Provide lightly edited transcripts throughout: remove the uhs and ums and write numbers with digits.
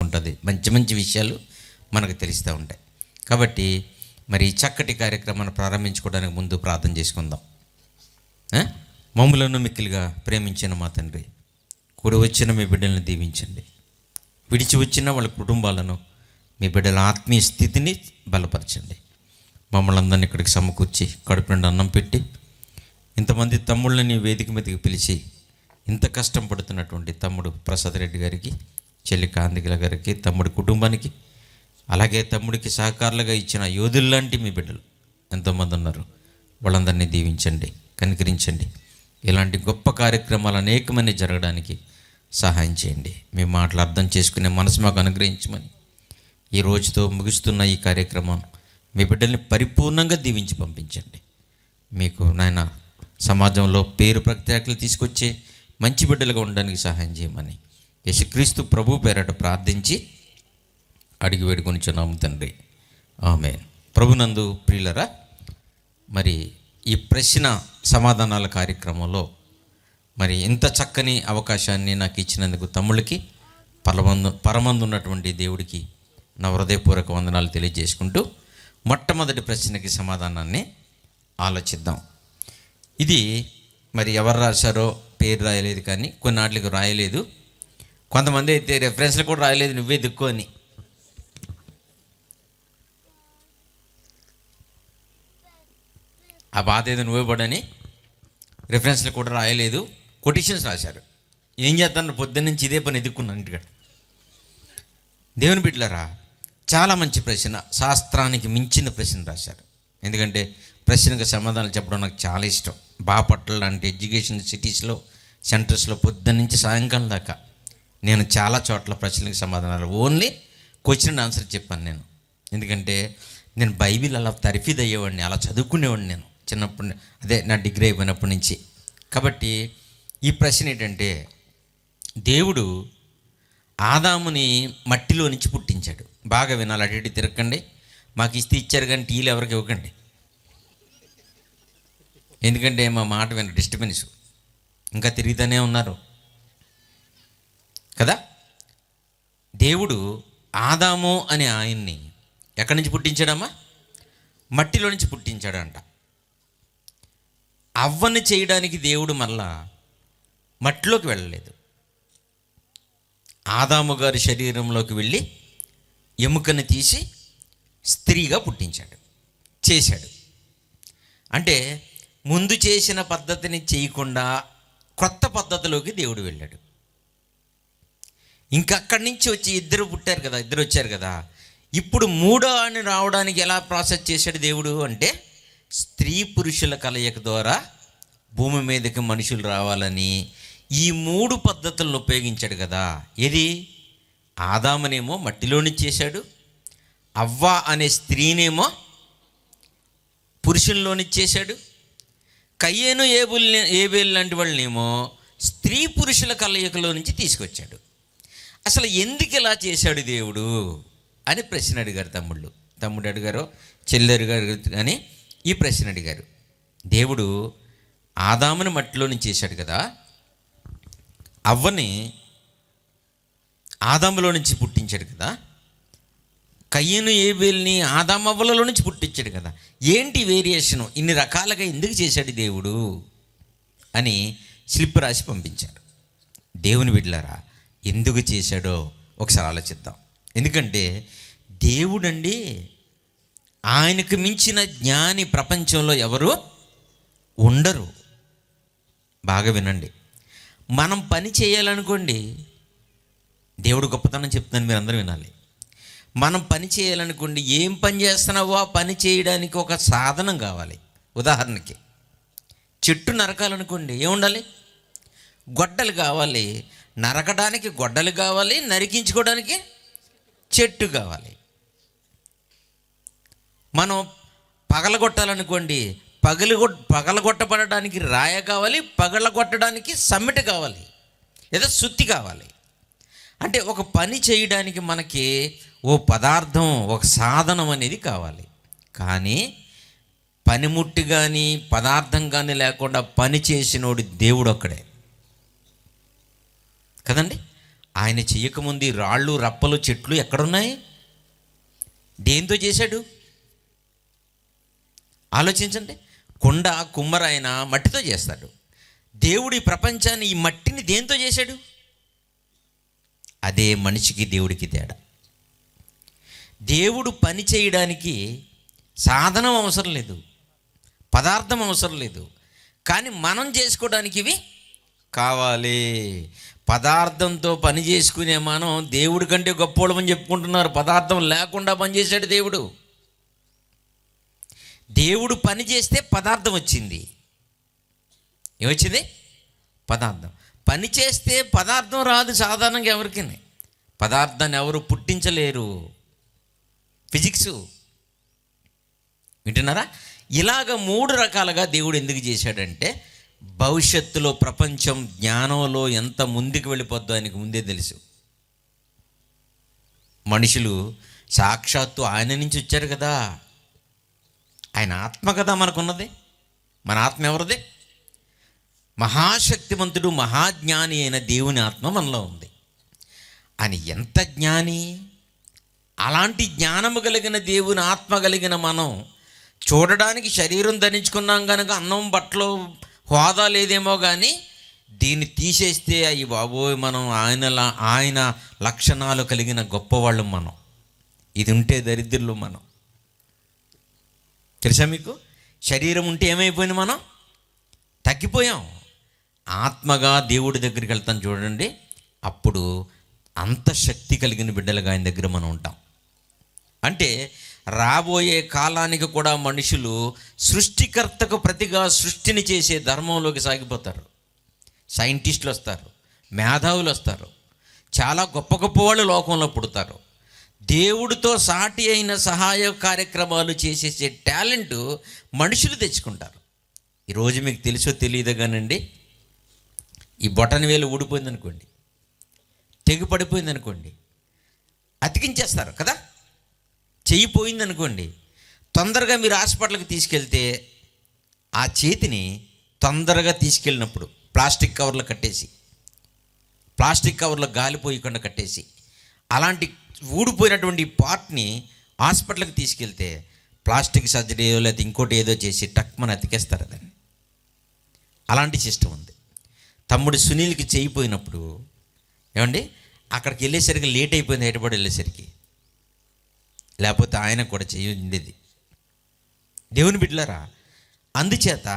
ఉంటుంది, మంచి మంచి విషయాలు మనకు తెలుస్తూ ఉంటాయి. కాబట్టి మరి ఈ చక్కటి కార్యక్రమాన్ని ప్రారంభించుకోవడానికి ముందు ప్రార్థన చేసుకుందాం. మమ్ములను మిక్కిలిగా ప్రేమించిన మా తండ్రి, కూడి వచ్చిన మీ బిడ్డలను దీవించండి. విడిచి వచ్చిన వాళ్ళ కుటుంబాలను, మీ బిడ్డల ఆత్మీయ స్థితిని బలపరచండి. మమ్మల్ని అందరినీ ఇక్కడికి సమకూర్చి కడుపు నిండా అన్నం పెట్టి ఇంతమంది తమ్ముళ్ళని వేదిక మీదకి పిలిచి ఇంత కష్టం పడుతున్నటువంటి తమ్ముడు ప్రసాద్ రెడ్డి గారికి, చెల్లి కాంతికల గారికి, తమ్ముడి కుటుంబానికి, అలాగే తమ్ముడికి సహకారులుగా ఇచ్చిన యోధుల్లాంటి మీ బిడ్డలు ఎంతోమంది ఉన్నారు. వాళ్ళందరినీ దీవించండి, కనికరించండి. ఇలాంటి గొప్ప కార్యక్రమాలు అనేకమంది జరగడానికి సహాయం చేయండి. మీ మాటలు అర్థం చేసుకునే మనసు మాకు అనుగ్రహించమని ఈ రోజుతో ముగుస్తున్న ఈ కార్యక్రమం మీ బిడ్డల్ని పరిపూర్ణంగా దీవించి పంపించండి. మీకు నాయన సమాజంలో పేరు ప్రఖ్యాతులు తీసుకొచ్చే మంచి బిడ్డలుగా ఉండడానికి సహాయం చేయమని యేసుక్రీస్తు ప్రభు పేరట ప్రార్థించి అడిగి వేడుకొనిచున్నాము తండ్రి, ఆమేన్. ప్రభునందు ప్రియులరా, మరి ఈ ప్రశ్న సమాధానాల కార్యక్రమంలో మరి ఇంత చక్కని అవకాశాన్ని నాకు ఇచ్చినందుకు తమ్ముళ్ళకి, పరమందు ఉన్నటువంటి దేవుడికి నా హృదయపూర్వక వందనాలు తెలియజేసుకుంటూ మొట్టమొదటి ప్రశ్నకి సమాధానాన్ని ఆలోచిద్దాం. ఇది మరి ఎవరు రాశారో పేరు రాయలేదు, కానీ కొన్నాళ్ళకి రాయలేదు. కొంతమంది అయితే రెఫరెన్స్లు కూడా రాయలేదు, నువ్వే దిక్కు అని. ఆ బాధ ఏదో నువ్వే పడని రెఫరెన్స్లు కూడా రాయలేదు, కొటేషన్స్ రాశారు. ఏం చేస్తాను, పొద్దున్న నుంచి ఇదే పని ఎదుక్కున్నాను ఇంటికాడ. దేవుని బిడ్డలారా, చాలా మంచి ప్రశ్న, శాస్త్రానికి మించిన ప్రశ్న రాశారు. ఎందుకంటే ప్రశ్నకు సమాధానాలు చెప్పడం నాకు చాలా ఇష్టం. బాపట్ల లాంటి ఎడ్యుకేషన్ సిటీస్లో, సెంటర్స్లో పొద్దున్న నుంచి సాయంకాలం దాకా నేను చాలా చోట్ల ప్రశ్నలకు సమాధానాలు ఓన్లీ క్వశ్చన్ అండ్ ఆన్సర్ చెప్పాను నేను. ఎందుకంటే నేను బైబిల్ అలా తరిఫీద్ అయ్యేవాడిని, అలా చదువుకునేవాడిని నేను చిన్నప్పటి, అదే నా డిగ్రీ అయిపోయినప్పటి నుంచి. కాబట్టి ఈ ప్రశ్న ఏంటంటే, దేవుడు ఆదాముని మట్టిలో నుంచి పుట్టించాడు. బాగా వినాలి, అటు ఇటు తిరగకండి. మాకు ఇస్తే ఇచ్చారు కానీ టీలు ఎవరికి ఇవ్వకండి, ఎందుకంటే మా మాట విన డిస్టర్బెన్స్. ఇంకా తిరుగుతూనే ఉన్నారు కదా. దేవుడు ఆదాము అనే ఆయన్ని ఎక్కడి నుంచి పుట్టించాడమ్మా? మట్టిలో నుంచి పుట్టించాడంట. అవ్వని చేయడానికి దేవుడు మళ్ళా మట్టిలోకి వెళ్ళలేదు, ఆదాము గారి శరీరంలోకి వెళ్ళి ఎముకని తీసి స్త్రీగా పుట్టించాడు, చేశాడు. అంటే ముందు చేసిన పద్ధతిని చేయకుండా కొత్త పద్ధతిలోకి దేవుడు వెళ్ళాడు. ఇంకా అక్కడి నుంచి వచ్చి ఇద్దరు వచ్చారు కదా. ఇప్పుడు మూడో అని రావడానికి ఎలా ప్రాసెస్ చేశాడు దేవుడు అంటే, స్త్రీ పురుషుల కలయిక ద్వారా భూమి మీదకి మనుషులు రావాలని ఈ 3 పద్ధతులను ఉపయోగించాడు కదా. ఏది? ఆదామునేమో మట్టిలోని చేశాడు, అవ్వ అనే స్త్రీనేమో పురుషుల్లోని చేశాడు, కయ్యేను ఏబేలు లాంటి వాళ్ళనేమో స్త్రీ పురుషుల కలయికలో నుంచి తీసుకొచ్చాడు. అసలు ఎందుకు ఇలా చేశాడు దేవుడు అని ప్రశ్న అడిగారు తమ్ముడు అడిగారు, చెల్లి అడిగారు అని ఈ ప్రశ్న అడిగారు. దేవుడు ఆదాముని మట్టిలో నుంచి చేశాడు కదా, అవ్వని ఆదాములో నుంచి పుట్టించాడు కదా, కయ్యను ఏబేల్ని ఆదామవ్వలలో నుంచి పుట్టించాడు కదా. ఏంటి వేరియేషను, ఇన్ని రకాలుగా ఎందుకు చేశాడు దేవుడు అని స్లిప్ రాసి పంపించారు. దేవుని బిడ్డలారా, ఎందుకు చేశాడో ఒకసారి ఆలోచిద్దాం. ఎందుకంటే దేవుడండి, ఆయనకు మించిన జ్ఞాని ప్రపంచంలో ఎవరు ఉండరు. బాగా వినండి, మనం పని చేయాలనుకోండి, దేవుడు గొప్పతనం చెప్తున్నాను, మీరు అందరూ వినాలి. మనం పని చేయాలనుకోండి, ఏం పని చేస్తున్నావో ఆ పని చేయడానికి ఒక సాధనం కావాలి. ఉదాహరణకి చెట్టు నరకాలనుకోండి, ఏముండాలి? గొడ్డలు కావాలి. నరకడానికి గొడ్డలు కావాలి, నరికించుకోవడానికి చెట్టు కావాలి. మనం పగలగొట్టాలనుకోండి, పగలగొట్టబడడానికి రాయ కావాలి, పగలగొట్టడానికి సమ్మెట కావాలి, ఏదో సుత్తి కావాలి. అంటే ఒక పని చేయడానికి మనకి ఓ పదార్థం, ఒక సాధనం అనేది కావాలి. కానీ పనిముట్టు కానీ పదార్థం కానీ లేకుండా పని చేసినోడు దేవుడు ఒక్కడే కదండి. ఆయన చేయకముందు ఈ రాళ్ళు రప్పలు చెట్లు ఎక్కడున్నాయి? దేంతో చేశాడు? ఆలోచించండి. కొండ కుమ్మరాయన మట్టితో చేస్తాడు. దేవుడు ఈ ప్రపంచాన్ని, ఈ మట్టిని దేంతో చేశాడు? అదే మనిషికి దేవుడికి తేడా. దేవుడు పని చేయడానికి సాధనం అవసరం లేదు, పదార్థం అవసరం లేదు, కానీ మనం చేసుకోవడానికి ఇవి కావాలి. పదార్థంతో పని చేసుకునే మనం దేవుడి కంటే గొప్పోళ్ళమని చెప్పుకుంటున్నారు. పదార్థం లేకుండా పనిచేశాడు దేవుడు. దేవుడు పని చేస్తే పదార్థం వచ్చింది. ఏమొచ్చింది? పదార్థం. పని చేస్తే పదార్థం రాదు సాధారణంగా ఎవరికి. పదార్థాన్ని ఎవరు పుట్టించలేరు. ఫిజిక్స్ వింటున్నారా? ఇలాగ 3 రకాలుగా దేవుడు ఎందుకు చేశాడంటే, భవిష్యత్తులో ప్రపంచం జ్ఞానంలో ఎంత ముందుకు వెళ్ళిపోద్దో ఆయనకు ముందే తెలుసు. మనుషులు సాక్షాత్తు ఆయన నుంచి వచ్చారు కదా. ఆయన ఆత్మ కదా మనకున్నది. మన ఆత్మ ఎవరిది? మహాశక్తివంతుడు మహాజ్ఞాని అయిన దేవుని ఆత్మ మనలో ఉంది. ఆయన ఎంత జ్ఞాని! అలాంటి జ్ఞానము కలిగిన దేవుని ఆత్మ కలిగిన మనం చూడడానికి శరీరం ధరించుకున్నాం కనుక అన్నం బట్టలు హోదా లేదేమో, కానీ దీన్ని తీసేస్తే అయ్యి బాబోయ్ మనం ఆయన లక్షణాలు కలిగిన గొప్పవాళ్ళు మనం. ఇది ఉంటే దరిద్రులు మనం. తెలుసా మీకు? శరీరం ఉంటే ఏమైపోయింది? మనం తగ్గిపోయాం. ఆత్మగా దేవుడి దగ్గరికి వెళ్తాం చూడండి, అప్పుడు అంత శక్తి కలిగిన బిడ్డలుగా ఆయన దగ్గర మనం ఉంటాం. అంటే రాబోయే కాలానికి కూడా మనుషులు సృష్టికర్తకు ప్రతిగా సృష్టిని చేసే ధర్మంలోకి సాగిపోతారు. సైంటిస్టులు వస్తారు, మేధావులు వస్తారు, చాలా గొప్ప గొప్ప వాళ్ళు లోకంలో పుడతారు. దేవుడితో సాటి అయిన సహాయ కార్యక్రమాలు చేసేసే టాలెంట్ మనుషులు తెచ్చుకుంటారు. ఈరోజు మీకు తెలుసో తెలియదు కానండి, ఈ బొటన వేలు ఊడిపోయింది అనుకోండి, తెగి పడిపోయింది అనుకోండి, అతికించేస్తారు కదా. చెయ్యి పోయింది అనుకోండి, తొందరగా మీరు హాస్పిటల్కి తీసుకెళ్తే ఆ చేతిని తొందరగా తీసుకెళ్ళినప్పుడు ప్లాస్టిక్ కవర్లో కట్టేసి, ప్లాస్టిక్ కవర్లో గాలిపోయకుండా కట్టేసి, అలాంటి ఊడిపోయినటువంటి పార్ట్ని హాస్పిటల్కి తీసుకెళ్తే ప్లాస్టిక్ సర్జరీ లేకపోతే ఇంకోటి ఏదో చేసి టక్మని అతికేస్తారు దాన్ని. అలాంటి సిస్టమ్ ఉంది. తమ్ముడు సునీల్కి చేయిపోయినప్పుడు ఏమండి, అక్కడికి వెళ్ళేసరికి లేట్ అయిపోయింది, హైదరాబాద్ వెళ్ళేసరికి. లేకపోతే ఆయన కూడా చేయి ఉండేది. దేవుని బిడ్డలారా, అందుచేత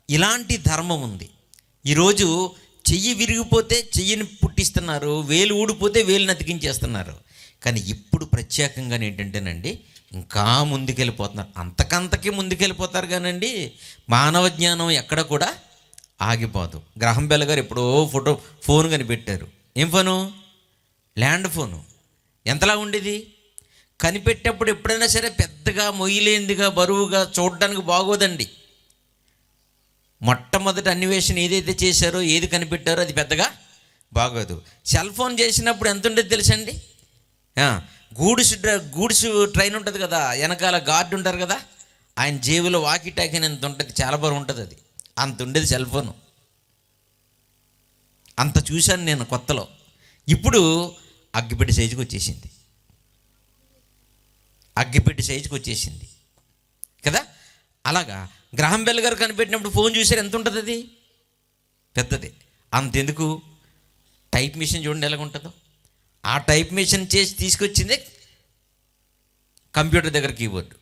ఇలాంటి ధర్మం ఉంది. ఈరోజు చెయ్యి విరిగిపోతే చెయ్యిని పుట్టిస్తున్నారు, వేలు ఊడిపోతే వేలుని అతికించేస్తున్నారు. కానీ ఇప్పుడు ప్రత్యేకంగా ఏంటంటేనండి, ఇంకా ముందుకెళ్ళిపోతున్నారు. అంతకంతకీ ముందుకెళ్ళిపోతారు కానండి, మానవ జ్ఞానం ఎక్కడ కూడా ఆగిపోదు. గ్రహం బెల్ గారు ఎప్పుడో ఫోన్ కనిపెట్టారు. ఏం ఫోను? Land phone. ఎంతలా ఉండేది? కనిపెట్టేప్పుడు ఎప్పుడైనా సరే పెద్దగా మొయ్యలేందిగా బరువుగా చూడడానికి బాగోదండి. మొట్టమొదటి అన్వేషణ ఏదైతే చేశారో, ఏది కనిపెట్టారో అది పెద్దగా బాగోదు. సెల్ ఫోన్ చేసినప్పుడు ఎంత ఉండేది తెలుసండి? గూడ్స్ ట్రైన్ ఉంటుంది కదా, వెనకాల గార్డు ఉంటారు కదా, ఆయన జేబులో వాకీ టాకీ ఎంత ఉంటుంది, చాలా బరువు ఉంటుంది. అది అంత ఉండేది సెల్ ఫోను. అంత చూశాను నేను కొత్తలో. ఇప్పుడు అగ్గిపెట్టి సైజుకి వచ్చేసింది, అగ్గిపెట్టి సైజుకి వచ్చేసింది కదా. అలాగా గ్రహం బెల్ గారు కనిపెట్టినప్పుడు ఫోన్ చూసారు, ఎంత ఉంటుంది? అది పెద్దది. అంతెందుకు, టైప్ మిషన్ చూడండి ఎలాగ ఉంటుందో. ఆ టైప్ మిషన్ చేసి తీసుకొచ్చింది కంప్యూటర్ దగ్గర కీబోర్డు.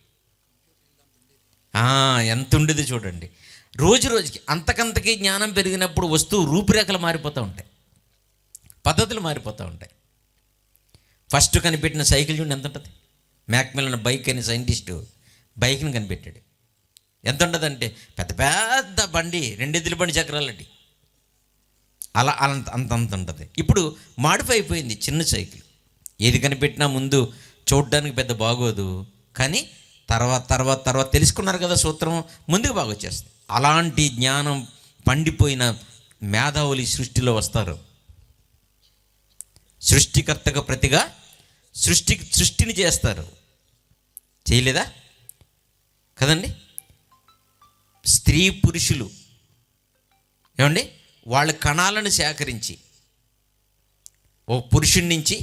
ఎంత ఉండేది చూడండి. రోజు రోజుకి అంతకంతకీ జ్ఞానం పెరిగినప్పుడు వస్తువు రూపురేఖలు మారిపోతూ ఉంటాయి, పద్ధతులు మారిపోతూ ఉంటాయి. ఫస్ట్ కనిపెట్టిన సైకిల్ చూడండి ఎంత ఉంటుంది. మ్యాక్మిలన్ బైక్ అని సైంటిస్టు బైక్ని కనిపెట్టాడు. ఎంత ఉంటుందంటే పెద్ద పెద్ద బండి, 2 ఎద్దుల బండి చక్రాలటి, అలా అంత ఉంటుంది. ఇప్పుడు మాడిఫై అయిపోయింది చిన్న సైకిల్. ఏది కనిపెట్టినా ముందు చూడడానికి పెద్ద బాగోదు, కానీ తర్వాత తెలుసుకున్నారు కదా సూత్రం, ముందుకు బాగా వచ్చేస్తుంది. అలాంటి జ్ఞానం పండిపోయిన మేధావులు ఈ సృష్టిలో వస్తారు. సృష్టికర్తకు ప్రతిగా సృష్టిని చేస్తారు. చేయలేదా కదండి? స్త్రీ పురుషులు ఏమండి, వాళ్ళ కణాలను సేకరించి ఓ పురుషుడి నుంచి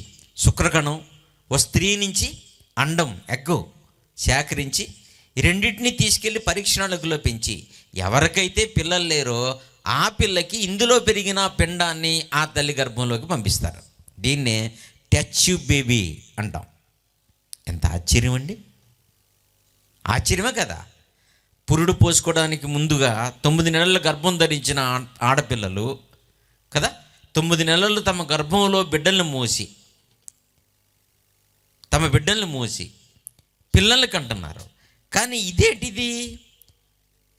శుక్రకణం, ఓ స్త్రీ నుంచి అండం ఎగ్గు సేకరించి ఈ రెండింటినీ తీసుకెళ్ళి పరీక్షణాలకులో పెంచి ఎవరికైతే పిల్లలు లేరో ఆ పిల్లకి ఇందులో పెరిగిన పిండాన్ని ఆ తల్లి గర్భంలోకి పంపిస్తారు. దీన్నే టచ్ బేబీ అంటాం. ఎంత ఆశ్చర్యం అండి! ఆశ్చర్యమే కదా. పురుడు పోసుకోవడానికి ముందుగా 9 నెలల గర్భం ధరించిన ఆడపిల్లలు కదా, 9 నెలలు తమ గర్భంలో బిడ్డలను మోసి పిల్లల్ని కంటున్నారు. కానీ ఇదేంటిది?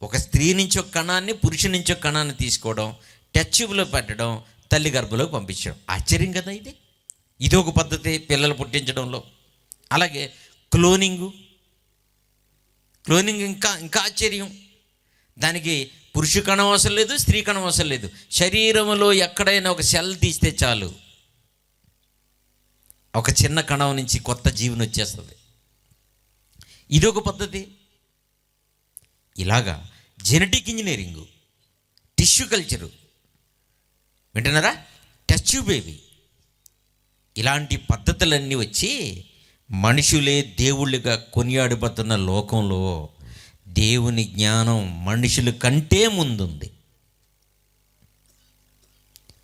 ఒక స్త్రీ నుంచి ఒక కణాన్ని, పురుషుని నుంచి ఒక కణాన్ని తీసుకోవడం, టెస్ట్ ట్యూబ్లో పెట్టడం, తల్లి గర్భంలోకి పంపించడం. ఆశ్చర్యం కదా ఇది. ఇది ఒక పద్ధతి పిల్లలు పుట్టించడంలో. అలాగే క్లోనింగ్ ఇంకా ఆశ్చర్యం. దానికి పురుష కణం అవసరం లేదు, స్త్రీ కణం అవసరం లేదు. శరీరంలో ఎక్కడైనా ఒక సెల్ తీస్తే చాలు, ఒక చిన్న కణం నుంచి కొత్త జీవనం వచ్చేస్తుంది. ఇదొక పద్ధతి. ఇలాగా జెనెటిక్ ఇంజనీరింగు, టిష్యూ కల్చరు, వింటున్నారా, టచ్ బేబీ, ఇలాంటి పద్ధతులన్నీ వచ్చి మనుషులే దేవుళ్ళుగా కొనియాడబడుతున్న లోకంలో దేవుని జ్ఞానం మనుషుల కంటే ముందుంది.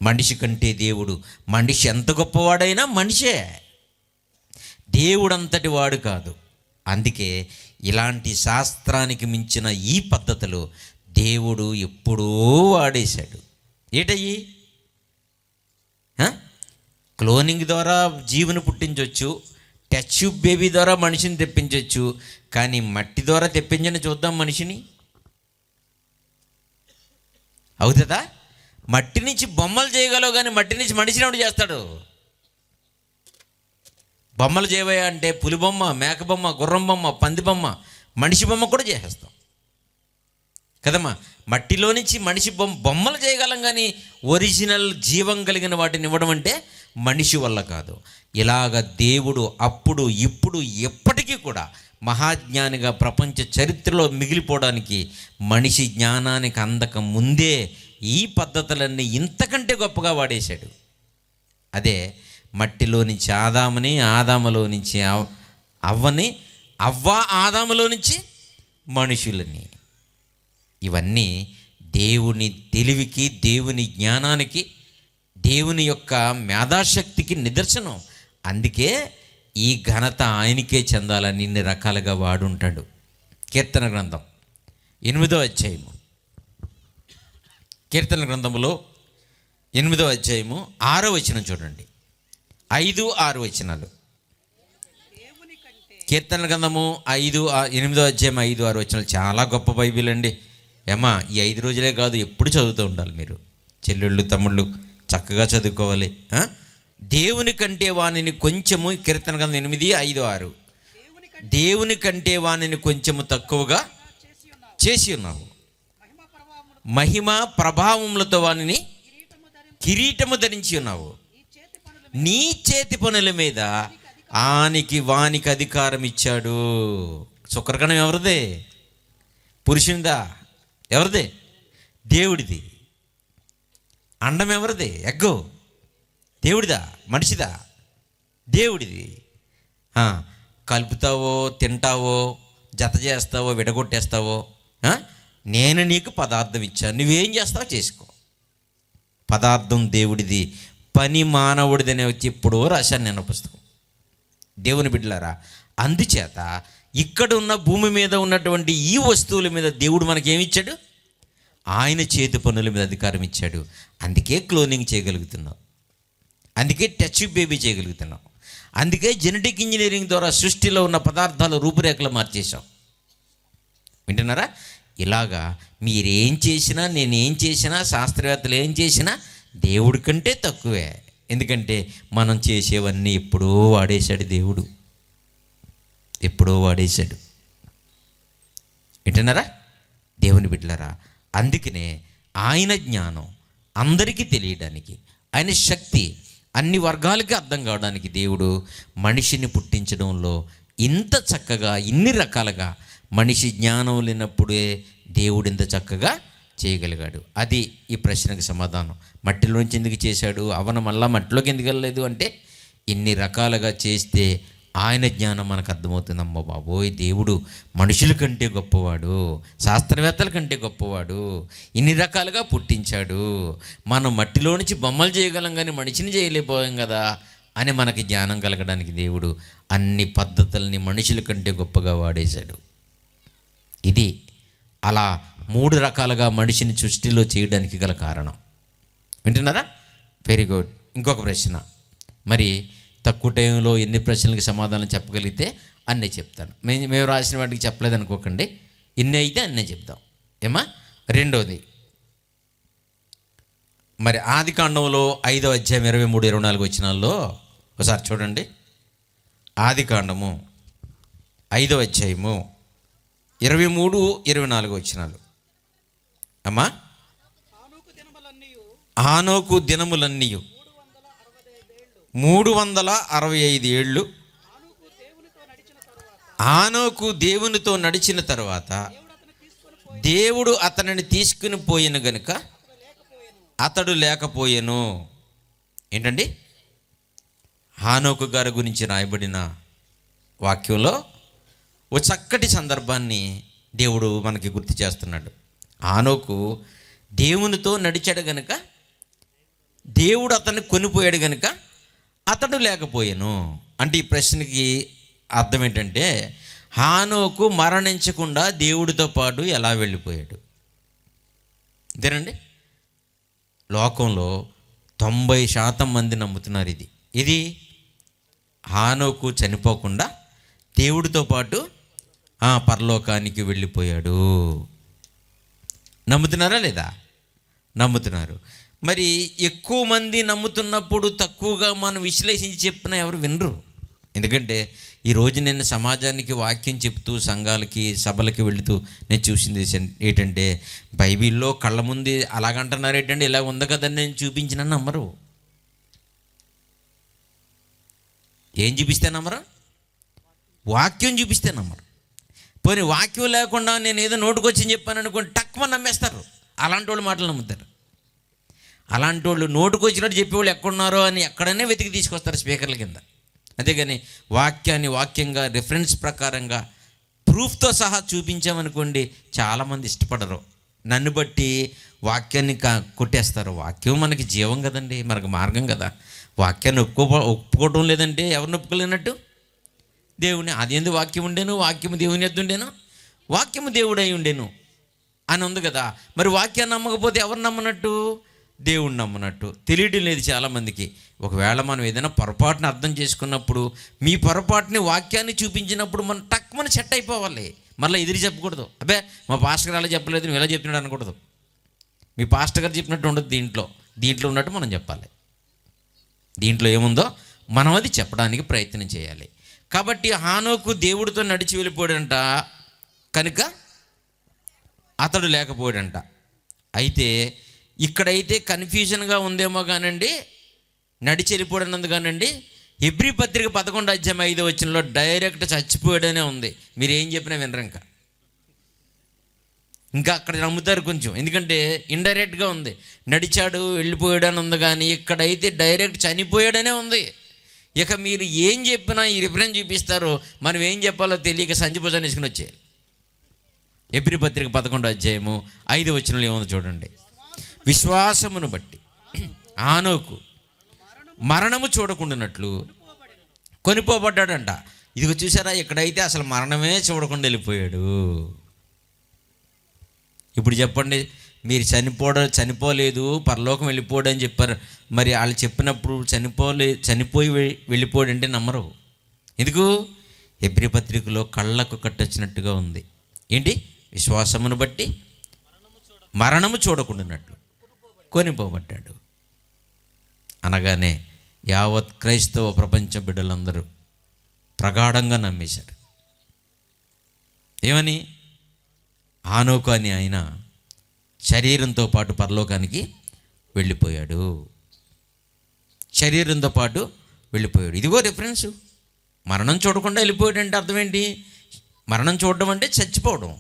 మనిషి కంటే దేవుడు, మనిషి ఎంత గొప్పవాడైనా మనిషే, దేవుడంతటి వాడు కాదు. అందుకే ఇలాంటి శాస్త్రానికి మించిన ఈ పద్ధతులు దేవుడు ఎప్పుడూ వాడేశాడు. ఏటయ్యి? క్లోనింగ్ ద్వారా జీవుని పుట్టించవచ్చు, టచ్ బేబీ ద్వారా మనిషిని తెప్పించవచ్చు. కానీ మట్టి ద్వారా తెప్పించని చూద్దాం మనిషిని. అవుతుందా? మట్టి నుంచి బొమ్మలు చేయగలవు, కానీ మట్టి నుంచి మనిషిని ఎవడు చేస్తాడు? బొమ్మలు చేయవా అంటే పులి బొమ్మ, మేక బొమ్మ, గుర్రం బొమ్మ, పంది బొమ్మ, మనిషి బొమ్మ కూడా చేసేస్తాం కదమ్మా. మట్టిలో నుంచి మనిషి బొమ్మలు చేయగలం, కానీ ఒరిజినల్ జీవం కలిగిన వాటిని ఇవ్వడం అంటే మనిషి వల్ల కాదు. ఇలాగ దేవుడు అప్పుడు, ఇప్పుడు, ఎప్పటికీ కూడా మహాజ్ఞానిగా ప్రపంచ చరిత్రలో మిగిలిపోవడానికి మనిషి జ్ఞానానికి అందక ముందే ఈ పద్ధతులన్నీ ఇంతకంటే గొప్పగా వాడేశాడు. అదే మట్టిలో నుంచి ఆదాముని, ఆదాములో నుంచి అవ్వని, అవ్వ ఆదాములో నుంచి మనుషులని. ఇవన్నీ దేవుని తెలివికి, దేవుని జ్ఞానానికి, దేవుని యొక్క మేధాశక్తికి నిదర్శనం. అందుకే ఈ ఘనత ఆయనకే చెందాలని ఇన్ని రకాలుగా వాడుంటాడు. కీర్తన గ్రంథం 8వ అధ్యాయము, కీర్తన గ్రంథములో 8వ అధ్యాయము 6వ వచనం చూడండి. 5-6 వచనాలు. కీర్తన గ్రంథము 8వ అధ్యాయం 5-6 వచనాలు. చాలా గొప్ప బైబిల్ అండి. ఏమా, ఈ 5 రోజులే కాదు, ఎప్పుడు చదువుతూ ఉండాలి మీరు. చెల్లెళ్ళు, తమ్ముళ్ళు చక్కగా చదువుకోవాలి. దేవుని కంటే వానిని కొంచెము, కీర్తన గ్రంథం 8:5-6, దేవుని కంటే వానిని కొంచెము తక్కువగా చేసి ఉన్నావు, మహిమ ప్రభావములతో వానిని కిరీటము ధరించి ఉన్నావు, నీ చేతి పనుల మీద వానికి అధికారం ఇచ్చాడు. శుక్రకణం ఎవరిదే? పురుషునిదా? ఎవరిదే? దేవుడిది. అండం ఎవరిది? ఎగ్గు దేవుడిదా? మనిషిదా? దేవుడిది. కలుపుతావో, తింటావో, జత చేస్తావో, విడగొట్టేస్తావో, నేను నీకు పదార్థం ఇచ్చాను, నువ్వేం చేస్తావో చేసుకో. పదార్థం దేవుడిది, పని మానవుడిదనే వచ్చి ఎప్పుడో రాశాను నేను పుస్తకం. దేవుని బిడ్డలారా, అందుచేత ఇక్కడ ఉన్న భూమి మీద ఉన్నటువంటి ఈ వస్తువుల మీద దేవుడు మనకేమిచ్చాడు? ఆయన చేతి పనుల మీద అధికారం ఇచ్చాడు. అందుకే క్లోనింగ్ చేయగలుగుతున్నాం, అందుకే టచ్ బేబీ చేయగలుగుతున్నాం, అందుకే జెనెటిక్ ఇంజనీరింగ్ ద్వారా సృష్టిలో ఉన్న పదార్థాల రూపురేఖలు మార్చేశాం. వింటున్నారా? ఇలాగా మీరేం చేసినా, నేనేం చేసినా, శాస్త్రవేత్తలు ఏం చేసినా దేవుడి కంటే తక్కువే. ఎందుకంటే మనం చేసేవన్నీ ఎప్పుడో వాడేశాడు దేవుడు, ఎప్పుడో వాడేశాడు. వింటున్నారా దేవుని బిడ్డలారా? అందుకనే ఆయన జ్ఞానం అందరికీ తెలియడానికి, ఆయన శక్తి అన్ని వర్గాలకి అర్థం కావడానికి దేవుడు మనిషిని పుట్టించడంలో ఇంత చక్కగా, ఇన్ని రకాలుగా, మనిషి జ్ఞానం లేనప్పుడే దేవుడు ఇంత చక్కగా చేయగలిగాడు. అది ఈ ప్రశ్నకు సమాధానం. మట్టిలోంచి ఎందుకు చేశాడు? అవన మళ్ళా మట్టిలోకి ఎందుకు వెళ్ళలేదు అంటే ఇన్ని రకాలుగా చేస్తే ఆయన జ్ఞానం మనకు అర్థమవుతుంది. అమ్మ బాబోయ్, దేవుడు మనుషుల కంటే గొప్పవాడు, శాస్త్రవేత్తల కంటే గొప్పవాడు, ఇన్ని రకాలుగా పుట్టించాడు. మనం మట్టిలో నుంచి బొమ్మలు చేయగలం కానీ మనిషిని చేయలేకపోయాం కదా అని మనకి జ్ఞానం కలగడానికి దేవుడు అన్ని పద్ధతుల్ని మనుషుల కంటే గొప్పగా వాడేశాడు. ఇది అలా 3 రకాలుగా మనిషిని సృష్టిలో చేయడానికి గల కారణం. వింటున్నారా? Very good. ఇంకొక ప్రశ్న, మరి తక్కువ టైంలో ఎన్ని ప్రశ్నలకి సమాధానం చెప్పగలిగితే అన్నీ చెప్తాను. మేము రాసిన వాటికి చెప్పలేదు అనుకోకండి, ఇన్ని అయితే అన్నీ చెప్తాం. ఏమా? రెండోది, మరి ఆదికాండంలో 5వ అధ్యాయం 23, 24 వచనాల్లో ఒకసారి చూడండి. ఆదికాండము 5వ అధ్యాయము 23, 24 వచనాలు. అమ్మా, హానోకు దినములన్నీ 365 ఏళ్ళు హానోకు దేవునితో నడిచిన తర్వాత దేవుడు అతనిని తీసుకుని పోయిన గనుక అతడు లేకపోయెను. ఏంటండి? హానోకు గారి గురించి రాయబడిన వాక్యంలో ఓ చక్కటి సందర్భాన్ని దేవుడు మనకి గుర్తు చేస్తున్నాడు. హానోకు దేవునితో నడిచాడు గనుక, దేవుడు అతన్ని కొనిపోయాడు గనుక అతడు లేకపోయాను. అంటే ఈ ప్రశ్నకి అర్థం ఏంటంటే, హానోకు మరణించకుండా దేవుడితో పాటు ఎలా వెళ్ళిపోయాడు? ఇదేనండి. లోకంలో 90% మంది నమ్ముతున్నారు ఇది హానోకు చనిపోకుండా దేవుడితో పాటు పరలోకానికి వెళ్ళిపోయాడు. నమ్ముతున్నారా లేదా? నమ్ముతున్నారు. మరి ఎక్కువ మంది నమ్ముతున్నప్పుడు తక్కువగా మనం విశ్లేషించి చెప్పినా ఎవరు వినరు. ఎందుకంటే ఈరోజు నేను సమాజానికి వాక్యం చెప్తూ సంఘాలకి సభలకి వెళుతూ నేను చూసింది ఏంటంటే, బైబిల్లో కళ్ళ ముందు అలాగంటున్నారు ఏంటంటే, ఇలా ఉంది కదని నేను చూపించిన నమ్మరు. ఏం చూపిస్తే నమ్మరు? వాక్యం చూపిస్తే నమ్మరు. పోనీ వాక్యం లేకుండా నేను ఏదో నోటుకొచ్చి చెప్పాను అనుకోండి, టక్కుమని నమ్మేస్తారు. అలాంటి వాళ్ళు మాటలు నమ్ముతారు. అలాంటి వాళ్ళు నోటుకొచ్చినట్టు చెప్పేవాళ్ళు ఎక్కడున్నారో అని ఎక్కడనే వెతికి తీసుకొస్తారు స్పీకర్ల కింద. అంతేగాని వాక్యాన్ని వాక్యంగా రిఫరెన్స్ ప్రకారంగా ప్రూఫ్తో సహా చూపించామనుకోండి, చాలామంది ఇష్టపడరు. నన్ను బట్టి వాక్యాన్ని కొట్టేస్తారు. వాక్యం మనకి జీవం కదండి, మనకు మార్గం కదా. వాక్యాన్ని ఒప్పుకోవడం లేదంటే ఎవరిని ఒప్పుకోలేనట్టు? దేవుని అది ఎందుకు వాక్యం ఉండేను, వాక్యము దేవుని ఎద్దు ఉండేను, వాక్యము దేవుడై ఉండేను అని ఉంది కదా. మరి వాక్యాన్ని నమ్మకపోతే ఎవరు నమ్మనట్టు? దేవుణ్ణి నమ్మనట్టు. తెలియడం లేదు చాలామందికి. ఒకవేళ మనం ఏదైనా పొరపాటుని అర్థం చేసుకున్నప్పుడు, మీ పొరపాటుని వాక్యాన్ని చూపించినప్పుడు మనం టక్కుమని సెట్ అయిపోవాలి. మళ్ళీ ఎదురు చెప్పకూడదు. అబ్బే మా పాస్టర్ గారు అలా చెప్పలేదు, నువ్వు ఎలా చెప్తున్నాడు అనకూడదు. మీ పాస్టర్ గారు చెప్పినట్టు ఉండదు. దీంట్లో ఉన్నట్టు మనం చెప్పాలి. దీంట్లో ఏముందో మనం అది చెప్పడానికి ప్రయత్నం చేయాలి. కాబట్టి హానోకు దేవుడితో నడిచి వెళ్ళిపోయాడంట కనుక అతడు లేకపోయాడంట. అయితే ఇక్కడైతే కన్ఫ్యూజన్గా ఉందేమో కానండి, నడిచి వెళ్ళిపోయాడన్నది కానండి. హెబ్రీ పత్రిక 11వ అధ్యాయం 5వ వచనంలో డైరెక్ట్ చచ్చిపోయాడనే ఉంది. మీరు ఏం చెప్పినా వినరు. ఇంకా అక్కడ నమ్ముతారు కొంచెం, ఎందుకంటే ఇండైరెక్ట్గా ఉంది. నడిచాడు వెళ్ళిపోయాడని ఉంది, కానీ ఇక్కడైతే డైరెక్ట్ చనిపోయాడనే ఉంది. ఇక మీరు ఏం చెప్పినా ఈ రిఫరెన్స్ చూపిస్తారు. మనం ఏం చెప్పాలో తెలియక సంచిపోజాన్ని వేసుకుని వచ్చేయాలి. హెబ్రీ పత్రిక 11వ అధ్యాయము 5వ వచనంలో ఏముందో చూడండి. విశ్వాసమును బట్టి హానోకు మరణము చూడకుండానట్లు కొనిపోబడ్డాడంట. ఇదిగో చూసారా, ఇక్కడైతే అసలు మరణమే చూడకుండా వెళ్ళిపోయాడు. ఇప్పుడు చెప్పండి, మీరు చనిపోలేదు పరలోకం వెళ్ళిపోయాడు అని చెప్పారు. మరి వాళ్ళు చెప్పినప్పుడు చనిపోయి వెళ్ళిపోయాడంటే నమ్మరు. ఎందుకు? హెబ్రీ పత్రికలో కళ్ళకు కట్టొచ్చినట్టుగా ఉంది. ఏంటి? విశ్వాసమును బట్టి మరణము చూడకుండానట్లు కొనిపోబడ్డాడు అనగానే యావత్ క్రైస్తవ ప్రపంచ బిడ్డలందరూ ప్రగాఢంగా నమ్మేశారు. ఏమని? హానోకు అని ఆయన శరీరంతో పాటు పరలోకానికి వెళ్ళిపోయాడు. శరీరంతో పాటు వెళ్ళిపోయాడు. ఇదిగో రిఫరెన్సు. మరణం చూడకుండా వెళ్ళిపోయాడు అంటే అర్థం ఏంటి? మరణం చూడడం అంటే చచ్చిపోవడం,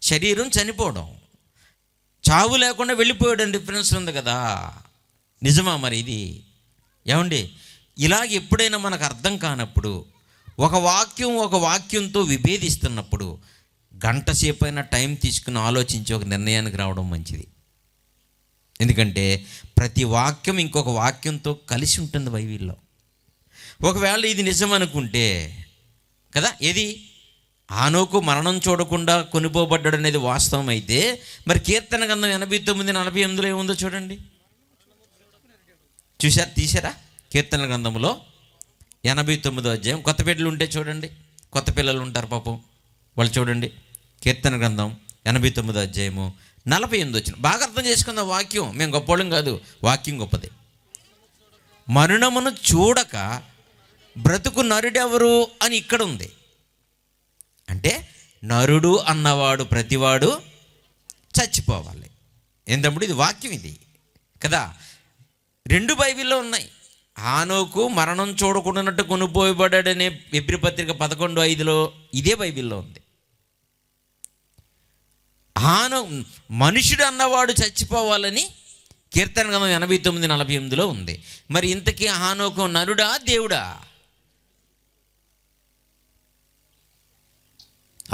శరీరం చనిపోవడం. చావు లేకుండా వెళ్ళిపోయాడని డిఫరెన్స్ ఉంది కదా. నిజమా మరి ఇది? ఏమండి, ఇలాగ ఎప్పుడైనా మనకు అర్థం కానప్పుడు, ఒక వాక్యంతో విభేదిస్తున్నప్పుడు గంట సేపు అయినా టైం తీసుకుని ఆలోచించి ఒక నిర్ణయానికి రావడం మంచిది. ఎందుకంటే ప్రతి వాక్యం ఇంకొక వాక్యంతో కలిసి ఉంటుంది బైబిల్లో. ఒకవేళ ఇది నిజం అనుకుంటే కదా, ఏది హానోకు మరణం చూడకుండా కొనిపోబడ్డాడు అనేది వాస్తవం అయితే, మరి కీర్తన గ్రంథం 89:48 ఏముందో చూడండి. తీసారా? కీర్తన గ్రంథంలో 89వ అధ్యాయం. కొత్త బిడ్డలు ఉంటే చూడండి, కొత్త పిల్లలు ఉంటారు పాపం, వాళ్ళు చూడండి. కీర్తన గ్రంథం 89వ అధ్యాయము 48 వచ్చిన. బాగా అర్థం చేసుకుందాం వాక్యం. మేము గొప్పవాళ్ళం కాదు, వాక్యం గొప్పది. మరణమును చూడక బ్రతుకు నరుడెవరు అని ఇక్కడ ఉంది. అంటే నరుడు అన్నవాడు ప్రతివాడు చచ్చిపోవాలి. ఏంటప్పుడు ఇది వాక్యం ఇది కదా. 2 బైబిల్లో ఉన్నాయి. హానోకు మరణం చూడకుండానట్టు కొనుపోయబడ్డాడనే హెబ్రీ పత్రిక 11:5లో ఇదే బైబిల్లో ఉంది. మనుషుడు అన్నవాడు చచ్చిపోవాలని కీర్తన గ్రంథం 89:48లో ఉంది. మరి ఇంతకీ హానోకు నరుడా దేవుడా?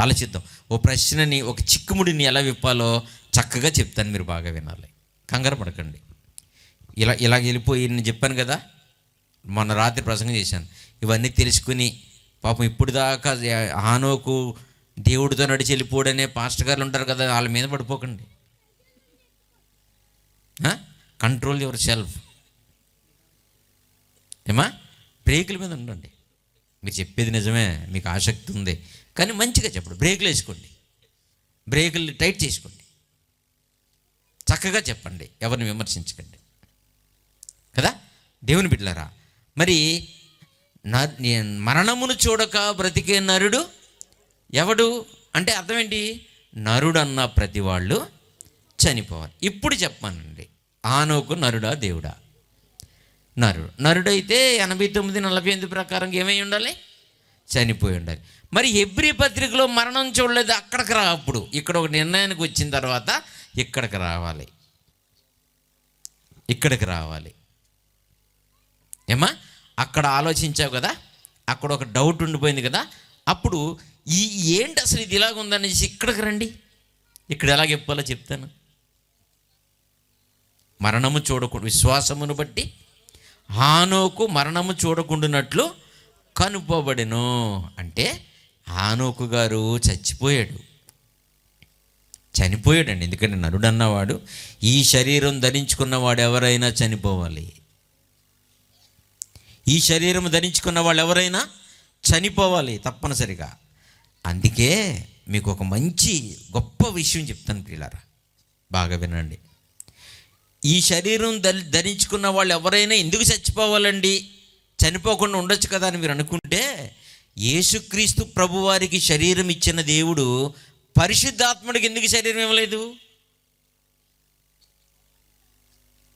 ఆలోచిద్దాం. ఓ ప్రశ్నని, ఒక చిక్కుముడిని ఎలా విప్పాలో చక్కగా చెప్తాను, మీరు బాగా వినాలి, కంగారు పడకండి. ఇలాగ వెళ్ళిపోయి నేను చెప్పాను కదా, మొన్న రాత్రి ప్రసంగం చేశాను. ఇవన్నీ తెలుసుకుని పాపం ఇప్పుడు దాకా హానోకు దేవుడితో నడిచి వెళ్ళిపోడనే పాస్టర్ గారు ఉంటారు కదా, వాళ్ళ మీద పడిపోకండి. Control your self. ఏమా, బ్రేకుల మీద ఉండండి. మీరు చెప్పేది నిజమే, మీకు ఆసక్తి ఉంది, కానీ మంచిగా చెప్పండి. బ్రేకులు వేసుకోండి, బ్రేకులు టైట్ చేసుకోండి, చక్కగా చెప్పండి, ఎవరిని విమర్శించకండి కదా. దేవుని బిడ్డలారా, మరి మరణమును చూడక బ్రతికే నరుడు ఎవడు అంటే అర్థం ఏంటి? నరుడు అన్న ప్రతి వాళ్ళు చనిపోవాలి. ఇప్పుడు చెప్పానండి, హానోకు నరుడా దేవుడా? నరుడైతే 89:48 ప్రకారం ఏమై ఉండాలి? చనిపోయి ఉండాలి. మరి హెబ్రీ పత్రికలో మరణం చూడలేదు, అక్కడికి రా. అప్పుడు ఇక్కడ ఒక నిర్ణయానికి వచ్చిన తర్వాత ఇక్కడికి రావాలి. ఏమా, అక్కడ ఆలోచించావు కదా, అక్కడ ఒక డౌట్ ఉండిపోయింది కదా, అప్పుడు ఏంటి అసలు ఇది ఇలాగ ఉందనేసి ఇక్కడికి రండి. ఇక్కడ ఎలా చెప్పాలో చెప్తాను. మరణము చూడకుండా, విశ్వాసమును బట్టి హానోకు మరణము చూడకుండానట్లు కనుపోబడెను. అంటే హానోకు గారు చనిపోయాడండి. ఎందుకంటే నరుడు అన్నవాడు, ఈ శరీరం ధరించుకున్నవాడు ఎవరైనా చనిపోవాలి. ఈ శరీరం ధరించుకున్న వాళ్ళు ఎవరైనా చనిపోవాలి తప్పనిసరిగా. అందుకే మీకు ఒక మంచి గొప్ప విషయం చెప్తాను ప్రియులారా, బాగా వినండి. ఈ శరీరం ధరించుకున్న వాళ్ళు ఎవరైనా ఎందుకు చచ్చిపోవాలండి, చనిపోకుండా ఉండొచ్చు కదా అని మీరు అనుకుంటే, యేసుక్రీస్తు ప్రభువారికి శరీరం ఇచ్చిన దేవుడు పరిశుద్ధాత్ముడికి ఎందుకు శరీరం ఇవ్వలేదు?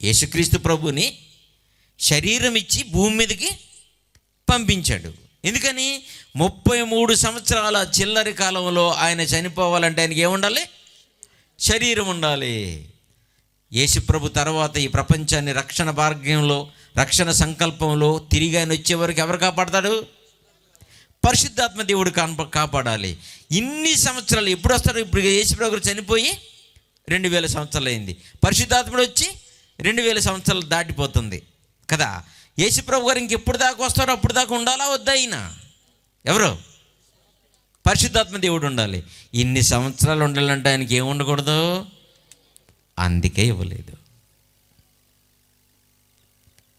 యేసుక్రీస్తు ప్రభుని శరీరం ఇచ్చి భూమి మీదకి పంపించాడు. ఎందుకని? 33 సంవత్సరాల చిల్లరి కాలంలో ఆయన చనిపోవాలంటే ఆయనకి ఏముండాలి? శరీరం ఉండాలి. యేసుప్రభు తర్వాత ఈ ప్రపంచాన్ని రక్షణ భాగ్యంలో, రక్షణ సంకల్పంలో తిరిగి ఆయన వచ్చే వరకు ఎవరు కాపాడతాడు? పరిశుద్ధాత్మ దేవుడు కాపాడాలి. ఇన్ని సంవత్సరాలు ఎప్పుడు వస్తారు? ఇప్పుడు యేసుప్రభు చనిపోయి 2000 సంవత్సరాలు అయింది. పరిశుద్ధాత్ముడు వచ్చి 2000 సంవత్సరాలు దాటిపోతుంది కదా. యేసుప్రభు గారు ఇంకెప్పుడు దాకా వస్తారో అప్పుడు దాకా ఉండాలా వద్దా? అయినా ఎవరు? పరిశుద్ధాత్మ దేవుడు ఉండాలి. ఇన్ని సంవత్సరాలు ఉండాలంటే ఆయనకి ఏమి ఉండకూడదు, అందుకే ఇవ్వలేదు.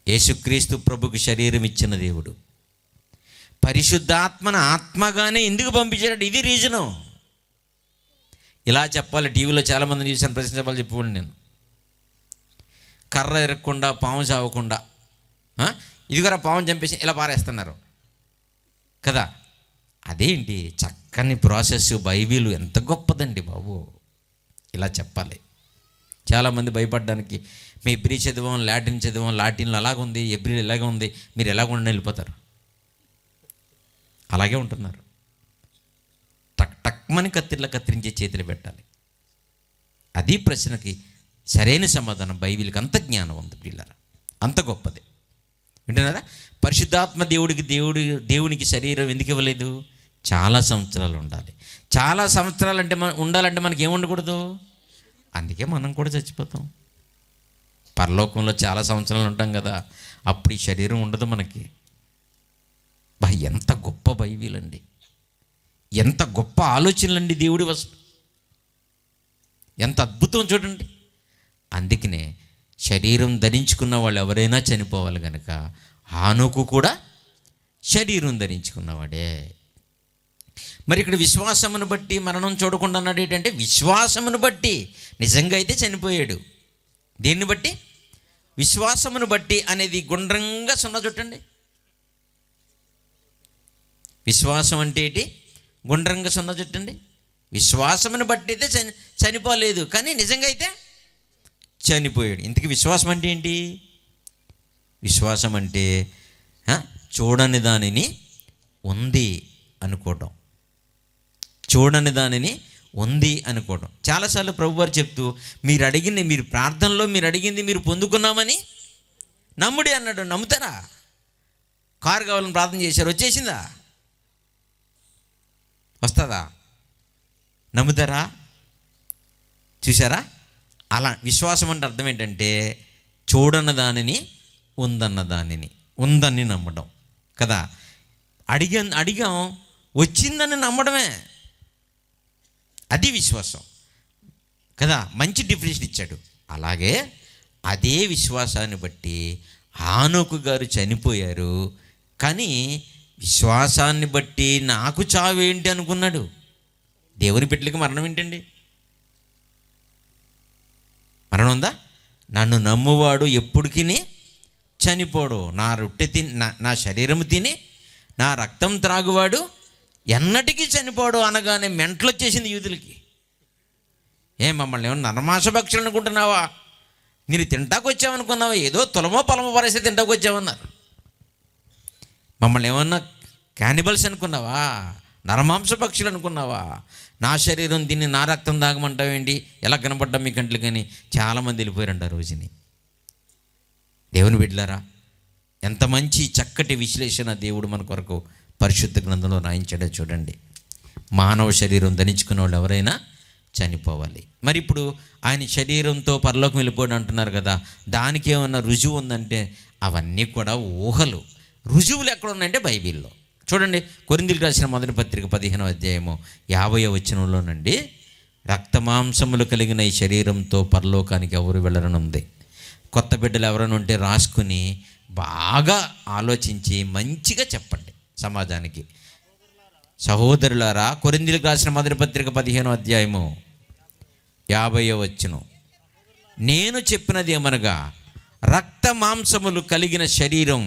యేసుక్రీస్తు ప్రభుకి శరీరం ఇచ్చిన దేవుడు పరిశుద్ధాత్మను ఆత్మగానే ఎందుకు పంపించాడు? ఇది రీజను. ఇలా చెప్పాలి. టీవీలో చాలామందిని చూశాను, ప్రశ్న చెప్పాలి చెప్పండి. నేను కర్ర ఎరగకుండా, పాము చావకుండా, ఇదిగోరా పాము చంపేసి ఇలా పారేస్తున్నారు కదా. అదేంటి చక్కని ప్రాసెస్. బైబిల్ ఎంత గొప్పదండి బాబు. ఇలా చెప్పాలి. చాలామంది భయపడడానికి మీ ఎబ్రీ చదివాం, లాటిన్ చదివాం, లాటిన్లో అలాగుంది, ఎబ్రిల్ ఇలాగే ఉంది, మీరు ఎలాగుండి వెళ్ళిపోతారు. అలాగే ఉంటున్నారు. టక్ టక్మని కత్తిరించే చేతులు పెట్టాలి. అది ప్రశ్నకి సరైన సమాధానం బైబిల్కి అంత జ్ఞానం ఉంది పిల్లరా, అంత గొప్పది. వింటున్నారా? పరిశుద్ధాత్మ దేవునికి శరీరం ఎందుకు ఇవ్వలేదు? చాలా సంవత్సరాలు ఉండాలి. చాలా సంవత్సరాలు అంటే ఉండాలంటే మనకి ఏమి ఉండకూడదు? అందుకే మనం కూడా చచ్చిపోతాం. పరలోకంలో చాలా సంవత్సరాలు ఉంటాం కదా, అప్పుడు ఈ శరీరం ఉండదు మనకి. ఎంత గొప్ప బైబిల్ అండి, ఎంత గొప్ప ఆలోచనలండి దేవుడి వస్తు, ఎంత అద్భుతం చూడండి. అందుకనే శరీరం ధరించుకున్న వాళ్ళు ఎవరైనా చనిపోవాలి కనుక హానోకు కూడా శరీరం ధరించుకున్నవాడే. మరి ఇక్కడ విశ్వాసమును బట్టి మరణం చూడకుండా అన్నాడు. ఏంటంటే విశ్వాసమును బట్టి నిజంగా అయితే చనిపోయాడు. దేన్ని బట్టి? విశ్వాసమును బట్టి అనేది గుండ్రంగా సున్నా చుట్టండి. విశ్వాసం అంటే ఏంటి? గుండ్రంగా సున్నా చుట్టండి. విశ్వాసమును బట్టి అయితే చనిపోలేదు, కానీ నిజంగా అయితే చనిపోయాడు. ఇంతకీ విశ్వాసం అంటే ఏంటి? విశ్వాసం అంటే చూడని దానిని ఉంది అనుకోవటం. చూడని దానిని ఉంది అనుకోవటం. చాలాసార్లు ప్రభువారు చెప్తూ మీరు ప్రార్థనలో మీరు అడిగింది మీరు పొందుకున్నామని నమ్ముడి అన్నాడు. నమ్ముతారా? కారు కావాలని ప్రార్థన చేశారు, వచ్చేసిందా? వస్తుందా? నమ్ముతారా? చూసారా? అలా విశ్వాసం అంటే అర్థం ఏంటంటే చూడన్న దానిని ఉందని నమ్మడం కదా. అడిగాం వచ్చిందని నమ్మడమే, అది విశ్వాసం కదా. మంచి డెఫినేషన్ ఇచ్చాడు. అలాగే అదే విశ్వాసాన్ని బట్టి హానోకు గారు చనిపోయారు, కానీ విశ్వాసాన్ని బట్టి నాకు చావు ఏంటి అనుకున్నాడు. దేవుని బిడ్డలకి మరణం ఏంటండి? మరణం ఉందా? నన్ను నమ్మువాడు ఎప్పుడుకి చనిపోడు, నా రొట్టె తిని నా శరీరము తిని నా రక్తం త్రాగువాడు ఎన్నటికీ చనిపోడు అనగానే మెంటలు వచ్చేసింది యూదులకి. మమ్మల్ని ఏమన్నా నరమాంస భక్షులు అనుకుంటున్నావా? మీరు తింటాకు వచ్చామనుకున్నావా? ఏదో తులమో పొలమో పరిస్థితి తింటాకు వచ్చామన్నారు. మమ్మల్ని ఏమన్నా క్యానిబల్స్ అనుకున్నావా? నరమాంస పక్షులు అనుకున్నావా? నా శరీరం తిని నా రక్తం తాగమంటావేంటి? ఎలా కనపడ్డా మీ కంట్లు? కానీ చాలామంది వెళ్ళిపోయారంట ఆ రోజుని. దేవుని బిడ్డలారా, ఎంత మంచి చక్కటి విశ్లేషణ దేవుడు మన కొరకు పరిశుద్ధ గ్రంథంలో రాయించాడో చూడండి. మానవ శరీరం ధరించుకున్న వాళ్ళు ఎవరైనా చనిపోవాలి. మరి ఇప్పుడు ఆయన శరీరంతో పరలోకం వెళ్ళిపోయాడు అంటున్నారు కదా, దానికి ఏమన్నా రుజువు ఉందంటే అవన్నీ కూడా ఊహలు. రుజువులు ఎక్కడ ఉన్నాయంటే బైబిల్లో చూడండి. కొరింథీయులకు రాసిన మొదటి పత్రిక 15వ అధ్యాయము 50వ వచనంలోనండి, రక్తమాంసములు కలిగిన ఈ శరీరంతో పరలోకానికి ఎవరు వెళ్ళరనుంది. కొత్త బిడ్డలు ఎవరైనా ఉంటే రాసుకుని బాగా ఆలోచించి మంచిగా చెప్పండి సమాజానికి. సహోదరులారా, కొరింథీయులకు రాసిన మొదటి పత్రిక 15వ అధ్యాయము 50వ వచనం, నేను చెప్పినది ఏమనగా రక్త మాంసములు కలిగిన శరీరం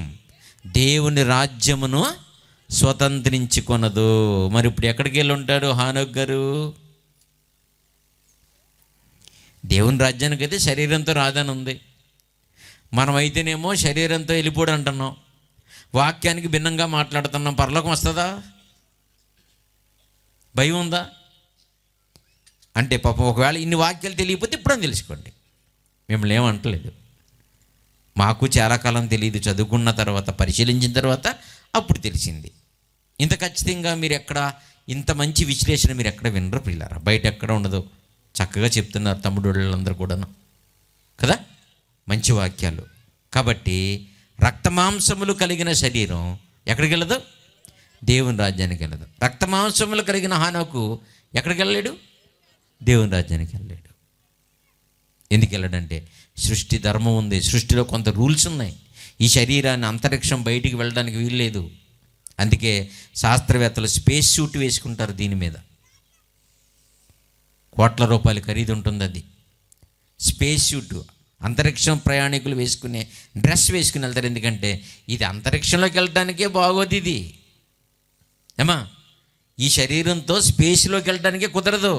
దేవుని రాజ్యమును స్వతంత్రించుకొనదు. మరి ఇప్పుడు ఎక్కడికి వెళ్ళి ఉంటాడు హానోకు గారు? దేవుని రాజ్యానికి అయితే శరీరంతో రాదని ఉంది. మనమైతేనేమో శరీరంతో వెళ్ళిపోడు అంటున్నాం, వాక్యానికి భిన్నంగా మాట్లాడుతున్నాం. పరలోకం వస్తుందా? భయం ఉందా? అంటే పాపం ఒకవేళ ఇన్ని వాక్యాలు తెలియకపోతే ఇప్పుడని తెలుసుకోండి. మిమ్మల్ని ఏమంటలేదు, మాకు చాలా కాలం తెలియదు, చదువుకున్న తర్వాత పరిశీలించిన తర్వాత అప్పుడు తెలిసింది. ఇంత ఖచ్చితంగా మీరు ఎక్కడ ఇంత మంచి విశ్లేషణ మీరు ఎక్కడ వినరు పిల్లారా, బయట ఎక్కడ ఉండదు. చక్కగా చెప్తున్నారు తమ్ముడు వాళ్ళందరూ కూడాను కదా, మంచి వాక్యాలు. కాబట్టి రక్తమాంసములు కలిగిన శరీరం ఎక్కడికి వెళ్ళదు? దేవుని రాజ్యానికి వెళ్ళదు. రక్తమాంసములు కలిగిన హానోకు ఎక్కడికి వెళ్ళలేడు? దేవుని రాజ్యానికి వెళ్ళలేడు. ఎందుకు వెళ్ళడంటే సృష్టి ధర్మం ఉంది, సృష్టిలో కొంత రూల్స్ ఉన్నాయి. ఈ శరీరాన్ని అంతరిక్షం బయటికి వెళ్ళడానికి వీల్లేదు. అందుకే శాస్త్రవేత్తలు స్పేస్ సూట్ వేసుకుంటారు. దీని మీద కోట్ల రూపాయలు ఖరీదు ఉంటుంది. అది స్పేస్ సూట్ అంతరిక్షం ప్రయాణికులు వేసుకునే డ్రెస్ వేసుకుని వెళ్తారు. ఎందుకంటే ఇది అంతరిక్షంలోకి వెళ్ళడానికే బాగోదు. ఇది ఈ శరీరంతో స్పేస్లోకి వెళ్ళడానికే కుదరదు.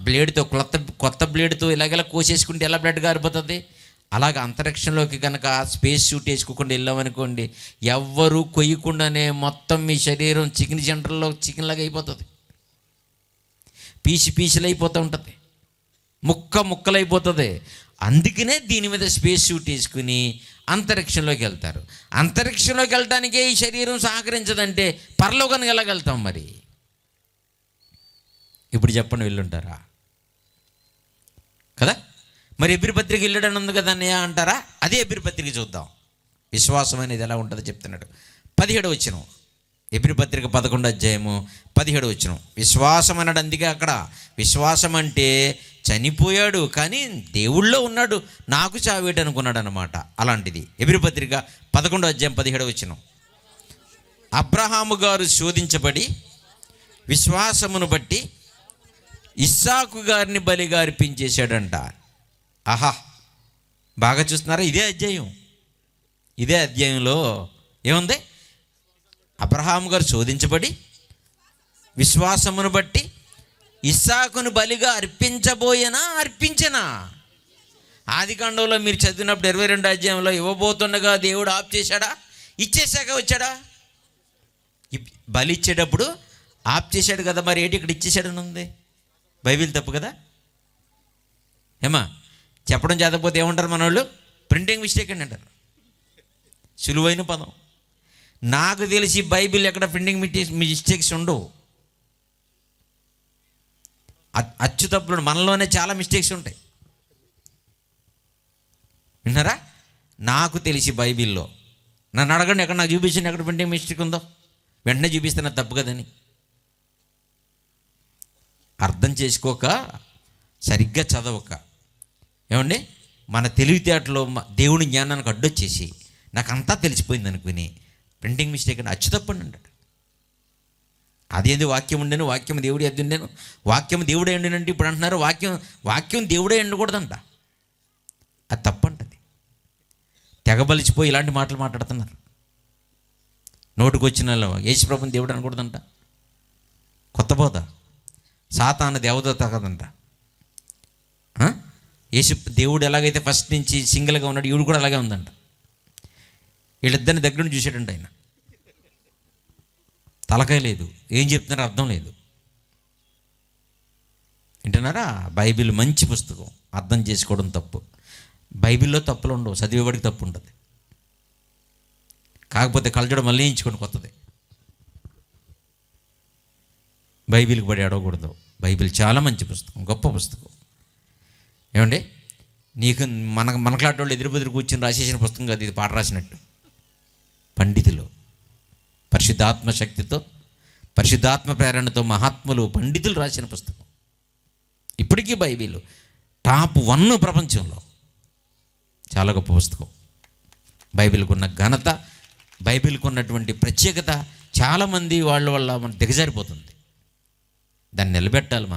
బ్లేడ్తో కొత్త బ్లేడ్తో ఇలాగెలా కోసేసుకుంటే ఎలా బ్లడ్ గారిపోతుంది? అలాగ అంతరిక్షంలోకి కనుక స్పేస్ సూట్ వేసుకోకుండా వెళ్ళామనుకోండి, ఎవ్వరూ కొయ్యకుండానే మొత్తం మీ శరీరం చికెన్ సెంటర్లో చికెన్ లాగా అయిపోతుంది, పీసులు అయిపోతూ ఉంటుంది. ముక్కలైపోతుంది. అందుకనే దీని మీద స్పేస్ సూట్ వేసుకుని అంతరిక్షంలోకి వెళ్తారు. అంతరిక్షంలోకి వెళ్ళటానికే ఈ శరీరం సహకరించదంటే పరలోకానికి ఎలాగెళ్తాం మరి? ఇప్పుడు చెప్పండి, వెళ్ళుంటారా కదా? మరి ఎబ్రి పత్రిక వెళ్ళడం ఉంది కదా అన్నయ్య అంటారా? అదే ఎబ్రి పత్రిక చూద్దాం. విశ్వాసం అనేది ఎలా ఉంటుందో చెప్తున్నాడు. 17వ వచనం, ఎబ్రి పత్రిక 11వ అధ్యాయము 17వ వచనం. విశ్వాసం అన్నాడు. అందుకే అక్కడ విశ్వాసం అంటే చనిపోయాడు కానీ దేవుళ్ళో ఉన్నాడు, నాకు చావేటి అనుకున్నాడు అన్నమాట. అలాంటిది ఎబ్రి పత్రిక 11వ అధ్యాయం 17వ వచనం. అబ్రహాము గారు శోధించబడి విశ్వాసమును బట్టి ఇస్సాకు గారిని బలిగా అర్పించేశాడంట. ఆహా, బాగా చూస్తున్నారా? ఇదే అధ్యాయంలో ఏముంది? అబ్రహాము గారు శోధించబడి విశ్వాసమును బట్టి ఇస్సాకును బలిగా అర్పించనా? ఆదికాండంలో మీరు చదివినప్పుడు 22వ అధ్యాయంలో ఇవ్వబోతుండగా దేవుడు ఆఫ్ చేశాడా? ఇచ్చేశాక వచ్చాడా? బలి ఇచ్చేటప్పుడు ఆఫ్ చేశాడు కదా, మరి ఏంటి ఇక్కడ ఇచ్చేసాడని ఉంది? బైబిల్ తప్పు కదా? ఏమా చెప్పడం చేతపోతే ఏమంటారు మన వాళ్ళు? ప్రింటింగ్ మిస్టేక్ అని అంటారు. సులువైన పదం. నాకు తెలిసి బైబిల్ ఎక్కడ ప్రింటింగ్ మిస్టేక్స్ ఉండవు. అచ్చు తప్పులు మనలోనే చాలా మిస్టేక్స్ ఉంటాయి. విన్నారా? నాకు తెలిసి బైబిల్లో నన్ను అడగండి, ఎక్కడ నాకు చూపించండి ఎక్కడ ప్రింటింగ్ మిస్టేక్ ఉందో. వెంటనే చూపిస్తున్నా తప్పు కదని. అర్థం చేసుకోక, సరిగ్గా చదవక, ఏమండి మన తెలివితేటలో దేవుని జ్ఞానానికి అడ్డొచ్చేసి నాకంతా తెలిసిపోయింది అనుకుని ప్రింటింగ్ మిస్టేక్ అని అచ్చు తప్పండి అంటాడు. అదేంది వాక్యం ఉండేను, వాక్యం దేవుడే అది ఉండేను, వాక్యం దేవుడే ఉండినంటే ఇప్పుడు అంటున్నారు వాక్యం దేవుడే ఉండకూడదంట. అది తప్పంటది. తెగబలిచిపోయి ఇలాంటి మాటలు మాట్లాడుతున్నారు. నోటికి వచ్చిన యేసుప్రభుని దేవుడు అనకూడదంట. కొత్త బోధ. సాతాను దేవదూత కదంట. యేసు దేవుడు ఎలాగైతే ఫస్ట్ నుంచి సింగిల్గా ఉన్నాడు, ఈవిడు కూడా అలాగే ఉందంట. వీళ్ళిద్దరిని దగ్గర నుంచి చూసాడంట ఆయన. తలకాయ లేదు, ఏం చెప్తున్నారో అర్థం లేదు. వింటున్నారా? బైబిల్ మంచి పుస్తకం, అర్థం చేసుకోవడం తప్పు. బైబిల్లో తప్పులు ఉండవు, చదివేవాడికి తప్పు ఉంటుంది. కాకపోతే కలజడం మళ్ళీ వేయించుకోండి కొత్తది. బైబిల్కి పడి అడగకూడదు. బైబిల్ చాలా మంచి పుస్తకం, గొప్ప పుస్తకం. ఏమండి నీకు మనకలాంటి వాళ్ళు ఎదురు కూర్చొని రాసేసిన పుస్తకం కాదు ఇది. పాట రాసినట్టు పండితులు పరిశుద్ధాత్మ శక్తితో, పరిశుద్ధాత్మ ప్రేరణతో మహాత్ములు పండితులు రాసిన పుస్తకం. ఇప్పటికీ బైబిల్ టాప్ 1 ప్రపంచంలో. చాలా గొప్ప పుస్తకం. బైబిల్కి ఉన్న ఘనత, బైబిల్కి ఉన్నటువంటి ప్రత్యేకత చాలామంది వాళ్ళ వల్ల మనం దిగజారిపోతుంది. దాన్ని నిలబెట్టాలి.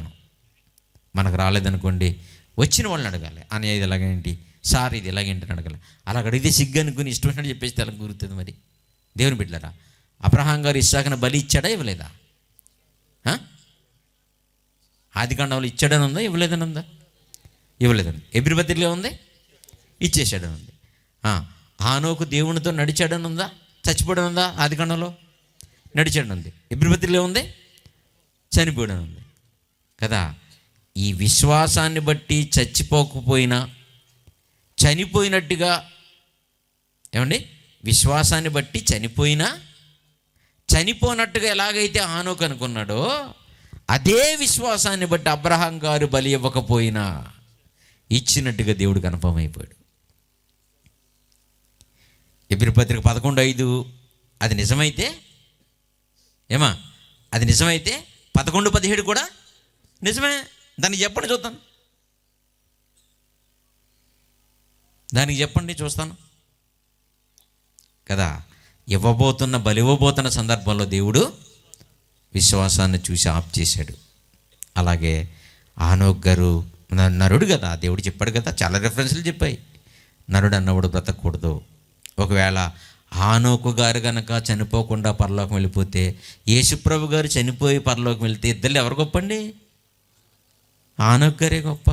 మనకు రాలేదనుకోండి, వచ్చిన వాళ్ళని అడగాలి. అని ఇది ఎలాగేంటి సార్, ఇది ఎలాగేంటి అని అడగాలి. అలా అడిగితే సిగ్గు అనుకుని ఇష్టమైనట్టు చెప్పేస్తే అలా కుదురుతుంది. మరి దేవుని బిడ్డలారా, అబ్రహాం గారు ఇస్సాకును బలి ఇచ్చాడా ఇవ్వలేదా? ఆదికాండంలో ఇచ్చాడని ఉందా, ఇవ్వలేదని ఉందా? ఇవ్వలేదని. ఎబ్రీ పత్రికలో ఉంది, ఇచ్చేసాడని ఉంది. హానోకు దేవునితో నడిచాడని ఉందా, చచ్చిపోవడం ఉందా? ఆదికాండంలో నడిచాడని ఉంది. ఎబ్రీ పత్రికలో ఉంది, చనిపోవడం ఉంది కదా. ఈ విశ్వాసాన్ని బట్టి చచ్చిపోకపోయినా చనిపోయినట్టుగా, ఏమండి విశ్వాసాన్ని బట్టి చనిపోయినట్టుగా ఎలాగైతే హానోకు అనుకున్నాడో, అదే విశ్వాసాన్ని బట్టి అబ్రహాం గారు బలి ఇవ్వకపోయినా ఇచ్చినట్టుగా దేవుడు కన్ఫర్మ్ అయిపోయాడు. ఎబ్రీ పత్రిక 11:5 అది నిజమైతే, అది నిజమైతే 11:17 కూడా నిజమే. దానికి చెప్పండి చూద్దాం. దానికి చెప్పండి చూస్తాను కదా. బలివ్వబోతున్న సందర్భంలో దేవుడు విశ్వాసాన్ని చూసి ఆఫ్ చేశాడు. అలాగే హానోకు గారు నరుడు కదా, దేవుడు చెప్పాడు కదా, చాలా రెఫరెన్స్లు చెప్పాయి. నరుడు అన్నవాడు బ్రతకూడదు. ఒకవేళ హానోకు గారు కనుక చనిపోకుండా పరలోకం వెళ్ళిపోతే, యేసుప్రభు గారు చనిపోయి పరలోకం వెళ్తే ఇద్దరు ఎవరు గొప్పండి? హానోకు గారే గొప్ప.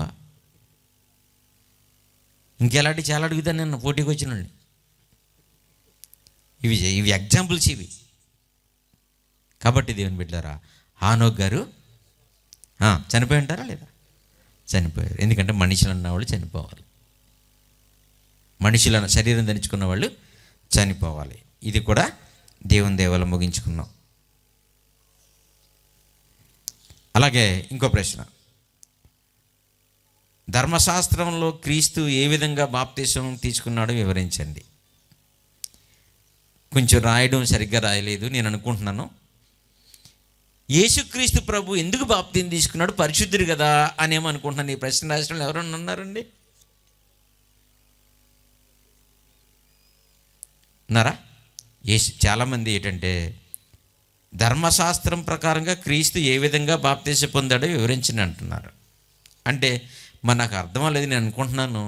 ఇంకెలాంటి చాలా అడుగుతాను నేను పోటీకి వచ్చినండి. ఇవి ఎగ్జాంపుల్స్ ఇవి. కాబట్టి దేవుని బిడ్డలారా, హానోకు గారు చనిపోయి ఉంటారా లేదా? చనిపోయారు. ఎందుకంటే మనుషులు అన్నవాళ్ళు చనిపోవాలి, మనుషుల శరీరం ధరించుకున్న వాళ్ళు చనిపోవాలి. ఇది కూడా దేవుని దేవాల ముగించుకున్నాం. అలాగే ఇంకో ప్రశ్న, ధర్మశాస్త్రంలో క్రీస్తు ఏ విధంగా బాప్తిసం తీసుకున్నాడో వివరించండి. కొంచెం రాయడం సరిగ్గా రాయలేదు నేను అనుకుంటున్నాను. యేసుక్రీస్తు ప్రభు ఎందుకు బాప్తిసం తీసుకున్నాడు, పరిశుద్ధుడు కదా అనేమో అనుకుంటున్నాను. ఈ ప్రశ్న రాష్ట్రంలో ఎవరన్నా ఉన్నారండి? ఉన్నారా? చాలామంది ఏంటంటే ధర్మశాస్త్రం ప్రకారంగా క్రీస్తు ఏ విధంగా బాప్తిసం పొందాడో వివరించండి అంటున్నారు. అంటే మరి నాకు అర్థం అవ్వలేదు. నేను అనుకుంటున్నాను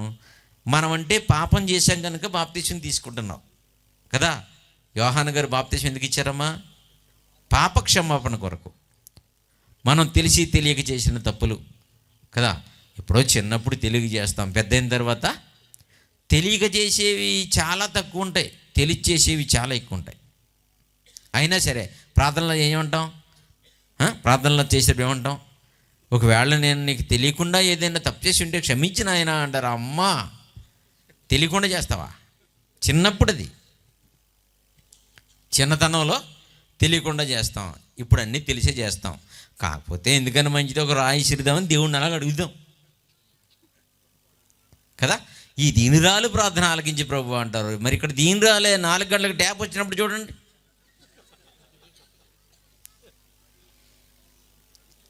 మనం అంటే పాపం చేశాం కనుక బాప్తిసం తీసుకుంటున్నాం కదా. యోహాను గారు బాప్తిసం ఎందుకు ఇచ్చారమ్మా? పాప క్షమాపణ కొరకు. మనం తెలిసి తెలియక చేసిన తప్పులు కదా. ఎప్పుడో చిన్నప్పుడు తెలియక చేస్తాం, పెద్ద అయిన తర్వాత తెలియక చేసేవి చాలా తక్కువ ఉంటాయి, తెలిసి చేసేవి చాలా ఎక్కువ ఉంటాయి. అయినా సరే ప్రార్థనలో ఏమంటాం? ప్రార్థనలో చేసేటప్పుడు ఏమంటాం? ఒకవేళ నేను నీకు తెలియకుండా ఏదైనా తప్పు చేసి ఉంటే క్షమించిన ఆయన అంటారు. అమ్మా, తెలియకుండా చేస్తావా? చిన్నప్పుడు అది చిన్నతనంలో తెలియకుండా చేస్తాం, ఇప్పుడు అన్నీ తెలిసే చేస్తాం. కాకపోతే ఎందుకని మంచిది ఒక రాయి సిరిదామని దేవుడిని అలాగ అడుగుదాం కదా. ఈ దీనురాలు ప్రార్థన ఆలకించి ప్రభు అంటారు. మరి ఇక్కడ దీనురాలే 4 గంటలకు ట్యాప్ వచ్చినప్పుడు చూడండి,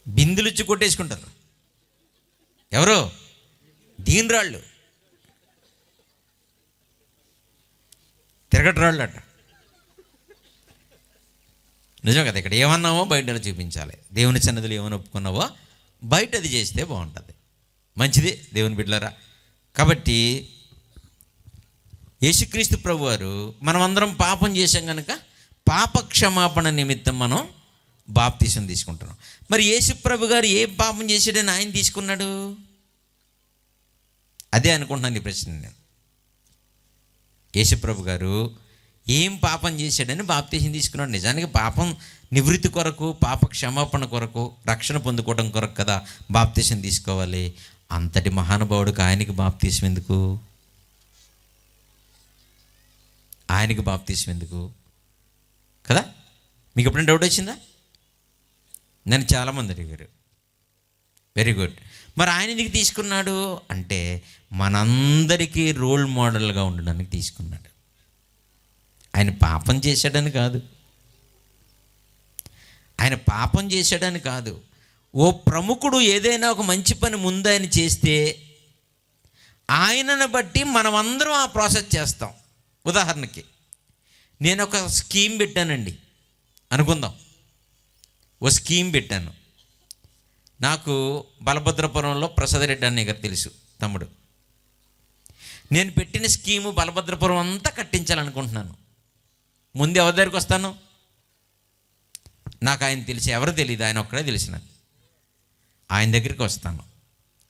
బిందులుచ్చి కొట్టేసుకుంటారు. ఎవరు? దీనురాళ్ళు, తిరగటరాళ్ళు అట. నిజం కదా. ఇక్కడ ఏమన్నావో బయట చూపించాలి. దేవుని సన్నిధిలో ఏమని ఒప్పుకున్నావో బయట అది చేస్తే బాగుంటుంది. మంచిది దేవుని బిడ్డలారా. కాబట్టి యేసుక్రీస్తు ప్రభు వారు మనమందరం పాపం చేశాం కనుక పాప క్షమాపణ నిమిత్తం మనం బాప్తిసం తీసుకుంటున్నాం. మరి యేసు ప్రభు గారు ఏ పాపం చేసాడని ఆయన తీసుకున్నాడు? అదే అనుకుంటున్నాను ఈ ప్రశ్న నేను. యేసు ప్రభు గారు ఏం పాపం చేశాడని బాప్తిసం తీసుకున్నాడు? నిజానికి పాపం నివృత్తి కొరకు, పాప క్షమాపణ కొరకు, రక్షణ పొందుకోవడం కొరకు కదా బాప్తిసం తీసుకోవాలి. అంతటి మహానుభావుడికి ఆయనకి బాప్తిసం ఎందుకు? ఆయనకి బాప్తిసం ఎందుకు కదా? మీకు ఎప్పుడైనా డౌట్ వచ్చిందా? నన్ను చాలామంది అడిగారు. Very good. మరి ఆయన ఎందుకు తీసుకున్నాడు అంటే మనందరికీ రోల్ మోడల్గా ఉండడానికి తీసుకున్నాడు. ఆయన పాపం చేశాడని కాదు, ఆయన పాపం చేశాడని కాదు. ఓ ప్రముఖుడు ఏదైనా ఒక మంచి పని ముందు ఆయన చేస్తే ఆయనను బట్టి మనమందరం ఆ ప్రాసెస్ చేస్తాం. ఉదాహరణకి నేను ఒక స్కీమ్ పెట్టానండి అనుకుందాం. ఓ స్కీమ్ పెట్టాను. నాకు బలభద్రపురంలో ప్రసాద్ రెడ్డి అన్నయ్య గారు తెలుసు, తమ్ముడు. నేను పెట్టిన స్కీము బలభద్రపురం అంతా కట్టించాలనుకుంటున్నాను. ముందు ఎవరి దగ్గరికి వస్తాను? నాకు ఆయన తెలిసి ఎవరు తెలియదు, ఆయన ఒక్కడే తెలిసిన. ఆయన దగ్గరికి వస్తాను,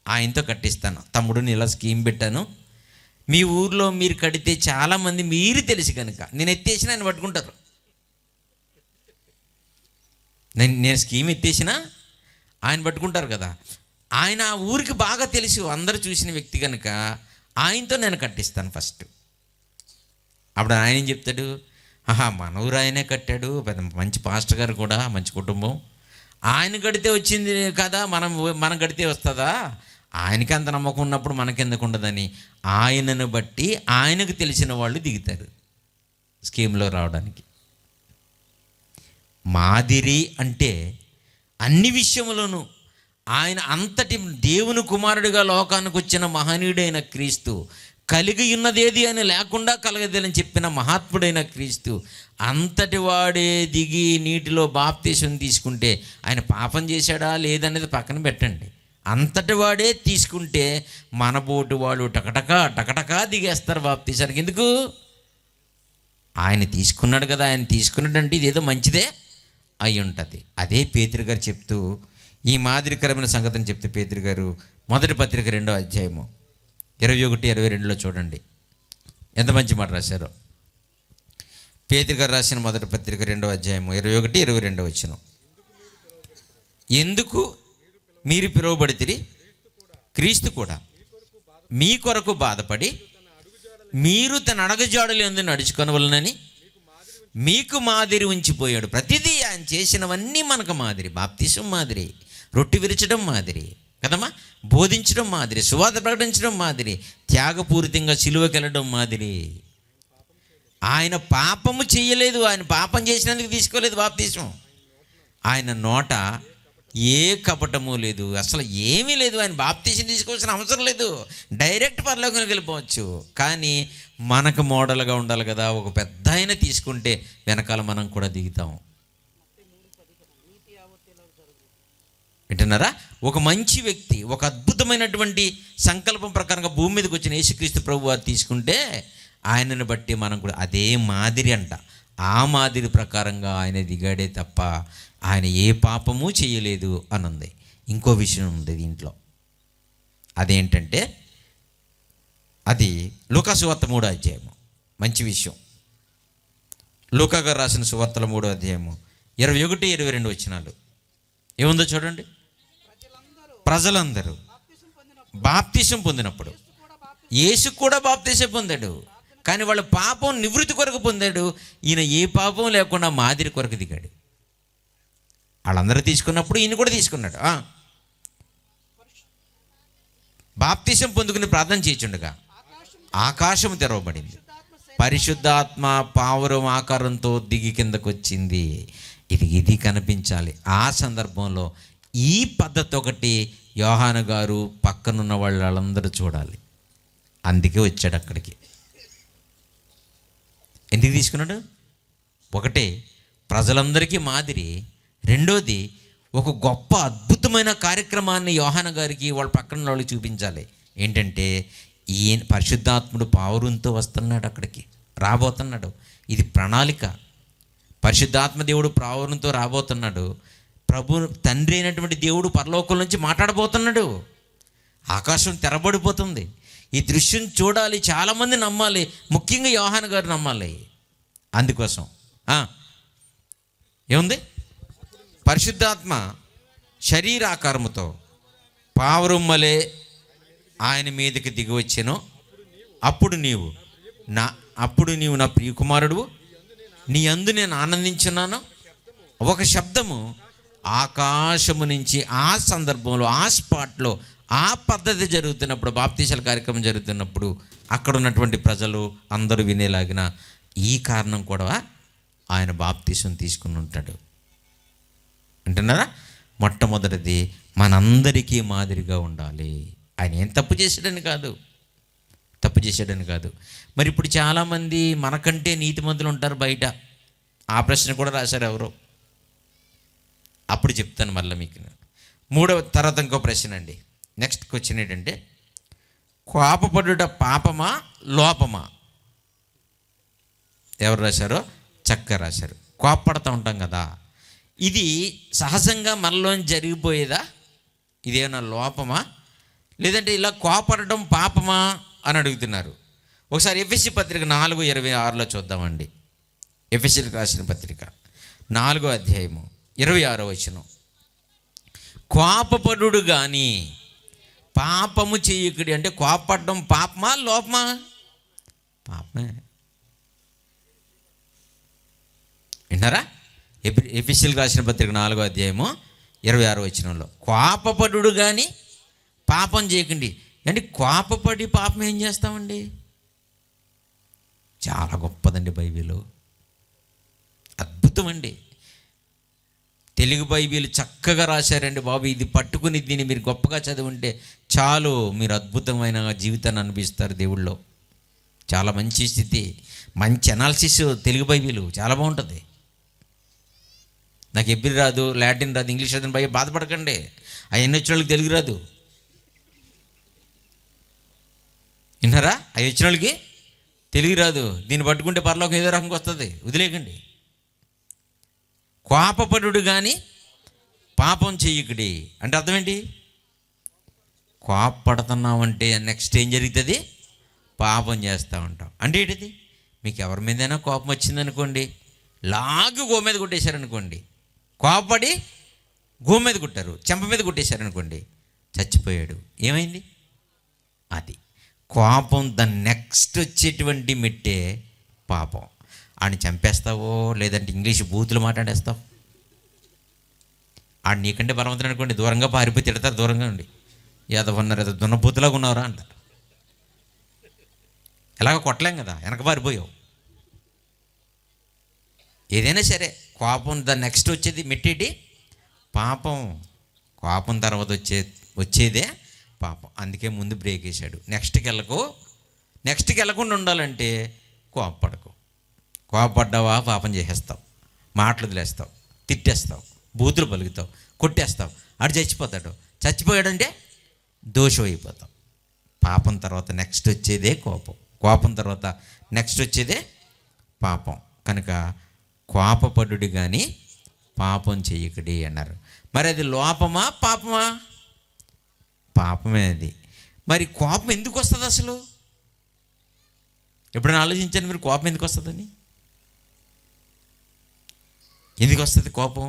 ఆయనతో కట్టిస్తాను. తమ్ముడు నేను ఇలా స్కీమ్ పెట్టాను, మీ ఊర్లో మీరు కడితే చాలామంది మీరు తెలిసి కనుక నేను ఎత్తేసిన ఆయన పట్టుకుంటారు. నేను స్కీమ్ ఎత్తేసినా ఆయన పట్టుకుంటారు కదా. ఆయన ఆ ఊరికి బాగా తెలుసు, అందరూ చూసిన వ్యక్తి కనుక ఆయనతో నేను కట్టిస్తాను ఫస్ట్. అప్పుడు ఆయన ఏం చెప్తాడు? మన ఊరు ఆయనే కట్టాడు, పెద్ద మంచి పాస్టర్ గారు కూడా, మంచి కుటుంబం, ఆయన కడితే వచ్చింది కదా, మనం కడితే వస్తుందా? ఆయనకి అంత నమ్మకం ఉన్నప్పుడు మనకెందుకు ఉండదని ఆయనను బట్టి ఆయనకు తెలిసిన వాళ్ళు దిగుతారు స్కీమ్లో రావడానికి. మాదిరి అంటే అన్ని విషయములను ఆయన అంతటి దేవుని కుమారుడిగా లోకానికి వచ్చిన మహనీయుడైన క్రీస్తు, కలిగి ఉన్నదేది అని లేకుండా కలగదని చెప్పిన మహాత్ముడైన క్రీస్తు అంతటి వాడే దిగి నీటిలో బాప్తిసం తీసుకుంటే ఆయన పాపం చేశాడా లేదనేది పక్కన పెట్టండి. అంతటి వాడే తీసుకుంటే మనబోటి వాళ్ళు టకటకా దిగేస్తారు బాప్తిసానికి. ఎందుకు? ఆయన తీసుకున్నాడు కదా. ఆయన తీసుకున్నాడంటే ఇదేదో మంచిదే అయి ఉంటుంది. అదే పేతురు గారు చెప్తూ ఈ మాదిరికరమైన సంగతిని చెప్తే, పేతురు గారు మొదటి పత్రిక 2వ అధ్యాయము 21-22 చూడండి ఎంత మంచి మాట రాశారో. పేతురు గారు రాసిన మొదటి పత్రిక 2వ అధ్యాయము 21-22 ఎందుకు మీరు పిలువబడితిరి, క్రీస్తు కూడా మీ కొరకు బాధపడి మీరు తన అడుగుజాడలు యందు నడుచుకొనవలెనని మీకు మాదిరి ఉంచిపోయాడు. ప్రతిదీ ఆయన చేసినవన్నీ మనకు మాదిరి. బాప్తిసం మాదిరి, రొట్టె విరచడం మాదిరి కదమ్మా, బోధించడం మాదిరి, సువార్త ప్రకటించడం మాదిరి, త్యాగపూరితంగా సిలువకి వెళ్ళడం మాదిరి. ఆయన పాపము చేయలేదు, ఆయన పాపం చేసినందుకు తీసుకోలేదు బాప్తిసం. ఆయన నోట ఏ కపటము లేదు, అసలు ఏమీ లేదు. ఆయన బాప్తిసం తీసుకోవాల్సిన అవసరం లేదు, డైరెక్ట్ పరలోకానికి వెళ్ళిపోవచ్చు. కానీ మనకు మోడల్గా ఉండాలి కదా, ఒక పెద్ద ఆయన తీసుకుంటే వెనకాల మనం కూడా దిగుతాం. వింటున్నారా? ఒక మంచి వ్యక్తి, ఒక అద్భుతమైనటువంటి సంకల్పం ప్రకారంగా భూమి మీదకి వచ్చిన యేసుక్రీస్తు ప్రభు వారు తీసుకుంటే ఆయనను బట్టి మనం కూడా అదే మాదిరి అంట. ఆ మాదిరి ప్రకారంగా ఆయన దిగాడే తప్ప ఆయన ఏ పాపము చేయలేదు అని ఉంది. ఇంకో విషయం ఉంది దీంట్లో, అదేంటంటే అది లూకా సువార్త 3వ అధ్యాయము. మంచి విషయం. లూకా గారు రాసిన సువార్తల 3వ అధ్యాయము 21, 22 వచనాలు ఏముందో చూడండి. ప్రజలందరూ బాప్తిసం పొందినప్పుడు యేసు కూడా బాప్తిసం పొందాడు, కానీ వాళ్ళ పాపం నివృత్తి కొరకు పొందాడు. ఈయన ఏ పాపం లేకుండా మాదిరి కొరకు దిగాడు. వాళ్ళందరూ తీసుకున్నప్పుడు ఈయన కూడా తీసుకున్నాడు. బాప్తిసం పొందుకుని ప్రార్థన చేయుచుండగా ఆకాశం తెరవబడింది, పరిశుద్ధాత్మ పావురం ఆకారంతో దిగి కిందకు వచ్చింది. ఇది కనిపించాలి. ఆ సందర్భంలో ఈ పద్ధతి ఒకటి యోహాను గారు పక్కనున్న వాళ్ళందరూ చూడాలి. అందుకే వచ్చాడు అక్కడికి. ఎందుకు తీసుకున్నాడు? ఒకటే ప్రజలందరికీ మాదిరి, రెండోది ఒక గొప్ప అద్భుతమైన కార్యక్రమాన్ని యోహాను గారికి వాళ్ళ పక్కన వాళ్ళకి చూపించాలి. ఏంటంటే ఈయన పరిశుద్ధాత్ముడు పావురంతో వస్తున్నాడు, అక్కడికి రాబోతున్నాడు. ఇది ప్రణాళిక. పరిశుద్ధాత్మ దేవుడు పావురంతో రాబోతున్నాడు. ప్రభు తండ్రి అయినటువంటి దేవుడు పరలోకం నుంచి మాట్లాడబోతున్నాడు. ఆకాశం తెరబడిపోతుంది. ఈ దృశ్యం చూడాలి, చాలామంది నమ్మాలి, ముఖ్యంగా యోహాను గారు నమ్మాలి. అందుకోసం ఏముంది, పరిశుద్ధాత్మ శరీరాకారముతో పావురం వలె ఆయన మీదకి దిగి వచ్చెను. అప్పుడు నీవు నా ప్రియకుమారుడు, నీ యందు నేను ఆనందించున్నాను. ఒక శబ్దము ఆకాశము నుంచి ఆ సందర్భంలో, ఆ స్పాట్లో, ఆ పద్ధతి జరుగుతున్నప్పుడు, బాప్తీసాల కార్యక్రమం జరుగుతున్నప్పుడు అక్కడ ఉన్నటువంటి ప్రజలు అందరూ వినేలాగిన ఈ కారణం కూడా ఆయన బాప్తీసం తీసుకుని ఉంటాడు. అంటున్నారా? మొట్టమొదటిది మనందరికీ మాదిరిగా ఉండాలి. ఆయన ఏం తప్పు చేసాడని కాదు. మరి ఇప్పుడు చాలామంది మనకంటే నీతిమంతులు ఉంటారు బయట. ఆ ప్రశ్న కూడా రాశారు ఎవరో, అప్పుడు చెప్తాను మళ్ళీ మీకు. మూడవ తర్వాత ఇంకో ప్రశ్న అండి. నెక్స్ట్ క్వశ్చన్ ఏంటంటే, కోపపడుట పాపమా లోపమా? ఎవరు రాశారో చక్కగా రాశారు. కోపపడుతూ ఉంటాం కదా, ఇది సహజంగా మనలో జరిగిపోయేదా? ఇదేమన్నా లోపమా, లేదంటే ఇలా కోపడడం పాపమా అని అడుగుతున్నారు. ఒకసారి ఎఫెసీ పత్రిక 4:26 చూద్దామండి. ఎఫెసీలకు రాసిన పత్రిక 4వ అధ్యాయము 26వ వచనం. కోపపడుడు కానీ పాపము చేయకుడి అంటే కోపపడడం పాపమా లోపమా? పాపమే. విన్నారా? ఎఫెసీలకు రాసిన పత్రిక 4వ అధ్యాయము 26వ వచనంలో కోపపడుడు కానీ పాపం చేయకండి అంటే కోపపడి పాపం ఏం చేస్తామండి? చాలా గొప్పదండి బైబిల్, అద్భుతమండి. తెలుగు బైబిల్ చక్కగా రాశారండి బాబు. ఇది పట్టుకుని దీన్ని మీరు గొప్పగా చదివింటే చాలు, మీరు అద్భుతమైన జీవితాన్ని అనిపిస్తారు దేవుళ్ళో. చాలా మంచి స్థితి, మంచి అనాలిసిస్. తెలుగు బైబిల్ చాలా బాగుంటుంది. నాకు ఎబ్రి రాదు, లాటిన్ రాదు, ఇంగ్లీష్ రాదు బైబిల్ బాధపడకండి. అవన్నీ వచ్చిన వాళ్ళకి తెలుగు రాదు. విన్నారా? అవి వచ్చిన వాళ్ళకి తెలుగు రాదు. దీన్ని పట్టుకుంటే పరలోకం ఏదో రకంగా వస్తుంది, వదిలేకండి. కోపపడుడు కానీ పాపం చెయ్యకుడి అంటే అర్థం ఏంటి? కోపపడుతున్నామంటే నెక్స్ట్ ఏం జరుగుతుంది? పాపం చేస్తూ ఉంటాం. అంటే ఏంటిది? మీకు ఎవరి మీదైనా కోపం వచ్చిందనుకోండి, లాగు గో మీద కొట్టేశారనుకోండి, కోపపడి గో మీద కొట్టారు, చెంప మీద కొట్టేశారనుకోండి, చచ్చిపోయాడు. ఏమైంది? అది కోపం. దాని నెక్స్ట్ వచ్చేటువంటి మెట్టే పాపం. ఆడిని చంపేస్తావో, లేదంటే ఇంగ్లీష్ బూతులు మాట్లాడేస్తావు. ఆడు నీకంటే బలవంతుడు అనుకోండి, దూరంగా పారిపోయి తిడతారు, దూరంగా ఉండి ఏదో దున్నబూతులాగా ఉన్నారా అంటారు. ఎలాగ కొట్టలేం కదా, వెనక పారిపోయావు. ఏదైనా సరే కోపం దాని నెక్స్ట్ వచ్చేది మెట్టేటి పాపం. కోపం తర్వాత వచ్చేదే పాపం. అందుకే ముందు బ్రేక్ వేసాడు. నెక్స్ట్కి వెళ్ళకుండా ఉండాలంటే కోపపడకు. కోపపడ్డావా పాపం చేసేస్తావు, మాటలు వదిలేస్తావు, తిట్టేస్తావు, బూతులు పలుకుతావు, కొట్టేస్తావు. ఆడు చచ్చిపోయాడంటే దోషం అయిపోతావు. పాపం తర్వాత నెక్స్ట్ వచ్చేదే కోపం. కోపం తర్వాత నెక్స్ట్ వచ్చేదే పాపం. కనుక కోపపడుడి కానీ పాపం చెయ్యకడి అన్నారు. మరి అది లోపమా పాపమా? పాపమే అది. మరి కోపం ఎందుకు వస్తుంది అసలు? ఎప్పుడైనా ఆలోచించండి మీరు, కోపం ఎందుకు వస్తుందని? ఎందుకు వస్తుంది కోపం?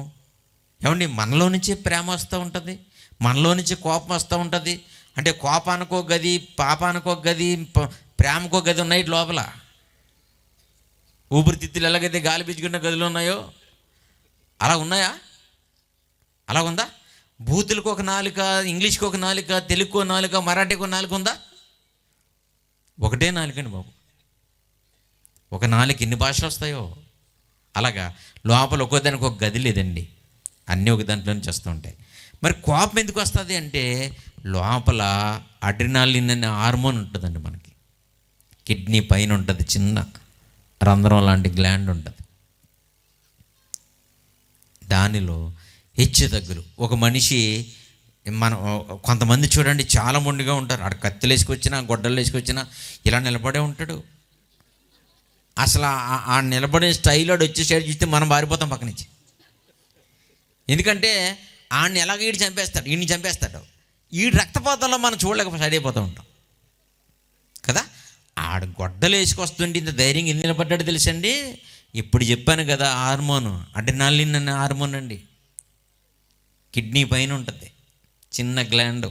ఏమండి, మనలో నుంచే ప్రేమ వస్తూ ఉంటుంది, మనలో నుంచి కోపం వస్తూ ఉంటుంది. అంటే కోపానికో గది, పాపానికో గది, ప్రేమకో గది ఉన్నాయి లోపల. ఊపిరితిత్తులు ఎలాగైతే గాలి పీల్చుకున్న గదిలో ఉన్నాయో అలా ఉన్నాయా? అలా ఉందా? బూతులకు ఒక నాలుక, ఇంగ్లీష్కి ఒక నాలుక, తెలుగుకో నాలుక, మరాఠీకో నాలుక ఉందా? ఒకటే నాలుకండి బాబు. ఒక నాలుగు ఎన్ని భాషలు వస్తాయో అలాగా లోపల ఒక్కోదానికి ఒక గది లేదండి, అన్నీ ఒక దాంట్లో నుంచి వస్తూ ఉంటాయి. మరి కోపం ఎందుకు వస్తుంది అంటే లోపల అడ్రినాలిన్ అనే హార్మోన్ ఉంటుందండి మనకి. కిడ్నీ పైన ఉంటుంది, చిన్న రంధ్రం లాంటి గ్లాండ్ ఉంటుంది. దానిలో హెచ్చు తగ్గులు. ఒక మనిషి కొంతమంది చూడండి చాలా మొండిగా ఉంటారు. ఆడ కత్తులు వేసుకొచ్చినా, గొడ్డలు వేసుకొచ్చినా ఇలా నిలబడే ఉంటాడు. అసలు ఆ నిలబడే స్టైల్ వాడు వచ్చే సైడ్ చూస్తే మనం పారిపోతాం పక్క నుంచి. ఎందుకంటే ఆడిని ఎలాగ ఈయన్ని చంపేస్తాడు. ఈ రక్తపాతంలో మనం చూడలేక సైడ్ అయిపోతూ ఉంటాం కదా. ఆడు గొడ్డలు వేసుకొస్తుంటే ఇంత ధైర్యంగా ఎందుకు నిలబడ్డాడు తెలుసండి? ఇప్పుడు చెప్పాను కదా, హార్మోన్ అడ్రినాలిన్ అనే హార్మోన్ అండి. కిడ్నీ పైన ఉంటుంది, చిన్న గ్లాండ్,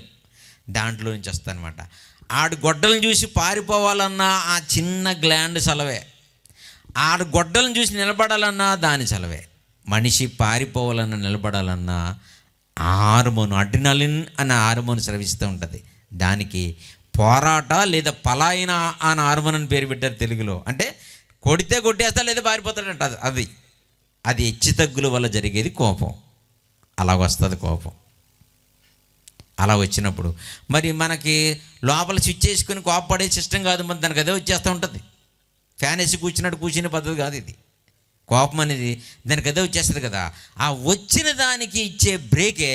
దాంట్లో నుంచి వస్తుంది అనమాట. ఆడు గొడ్డలను చూసి పారిపోవాలన్నా ఆ చిన్న గ్లాండ్ చలవే, ఆడు గొడ్డలను చూసి నిలబడాలన్నా దాని చలవే. మనిషి పారిపోవాలన్నా నిలబడాలన్నా హార్మోన్ అడ్రినాలిన్ అనే హార్మోన్ స్రవిస్తూ ఉంటుంది. దానికి పోరాట లేదా పలాయన అనే హార్మోన్ అని పేరు పెట్టారు తెలుగులో. అంటే కొడితే కొట్టేస్తా లేదా పారిపోతాడంట. అది హెచ్చు తగ్గుల వల్ల జరిగేది కోపం. అలా వస్తుంది కోపం. అలా వచ్చినప్పుడు మరి మనకి లోపల స్విచ్ చేసుకుని కోపపడే సిస్టమ్ కాదు, మరి దానికి అదే వచ్చేస్తూ ఉంటుంది. ఫ్యాన్ వేసి కూర్చున్నట్టు కూర్చునే పద్ధతి కాదు ఇది. కోపం అనేది దానికి అదే వచ్చేస్తుంది కదా. ఆ వచ్చిన దానికి ఇచ్చే బ్రేకే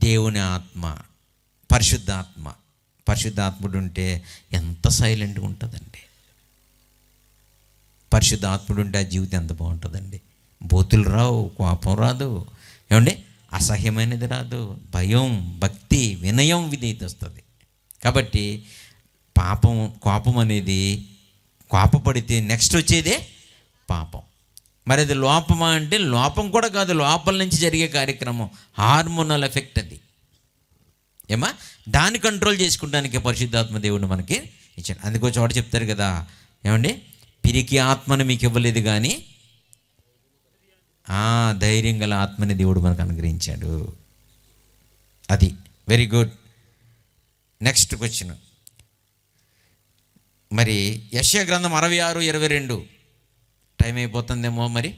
దేవుని ఆత్మ, పరిశుద్ధాత్మ. పరిశుద్ధాత్ముడు ఉంటే ఎంత సైలెంట్గా ఉంటుందండి. పరిశుద్ధాత్ముడు ఉంటే ఆ జీవితం ఎంత బాగుంటుందండి. బూతులు రావు, కోపం రాదు, ఏమండి, అసహ్యమైనది రాదు, భయం, భక్తి, వినయం, విధేయత వస్తుంది. కాబట్టి కోపం అనేది కోపపడితే నెక్స్ట్ వచ్చేదే పాపం. మరి అది లోపమా అంటే లోపం కూడా కాదు, లోపల నుంచి జరిగే కార్యక్రమం, హార్మోనల్ ఎఫెక్ట్ అది. ఏమా దాన్ని కంట్రోల్ చేసుకుంటానికి పరిశుద్ధాత్మ దేవుడు మనకి ఇచ్చాడు. అందుకో చోట చెప్తారు కదా, ఏమండి, పిరికి ఆత్మను మీకు ఇవ్వలేదు కానీ ధైర్యం గల ఆత్మని దేవుడు మనకు అనుగ్రహించాడు. అది వెరీ గుడ్. Next question. మరి యెషయా గ్రంథం 66:22. టైం అయిపోతుందేమో, మరి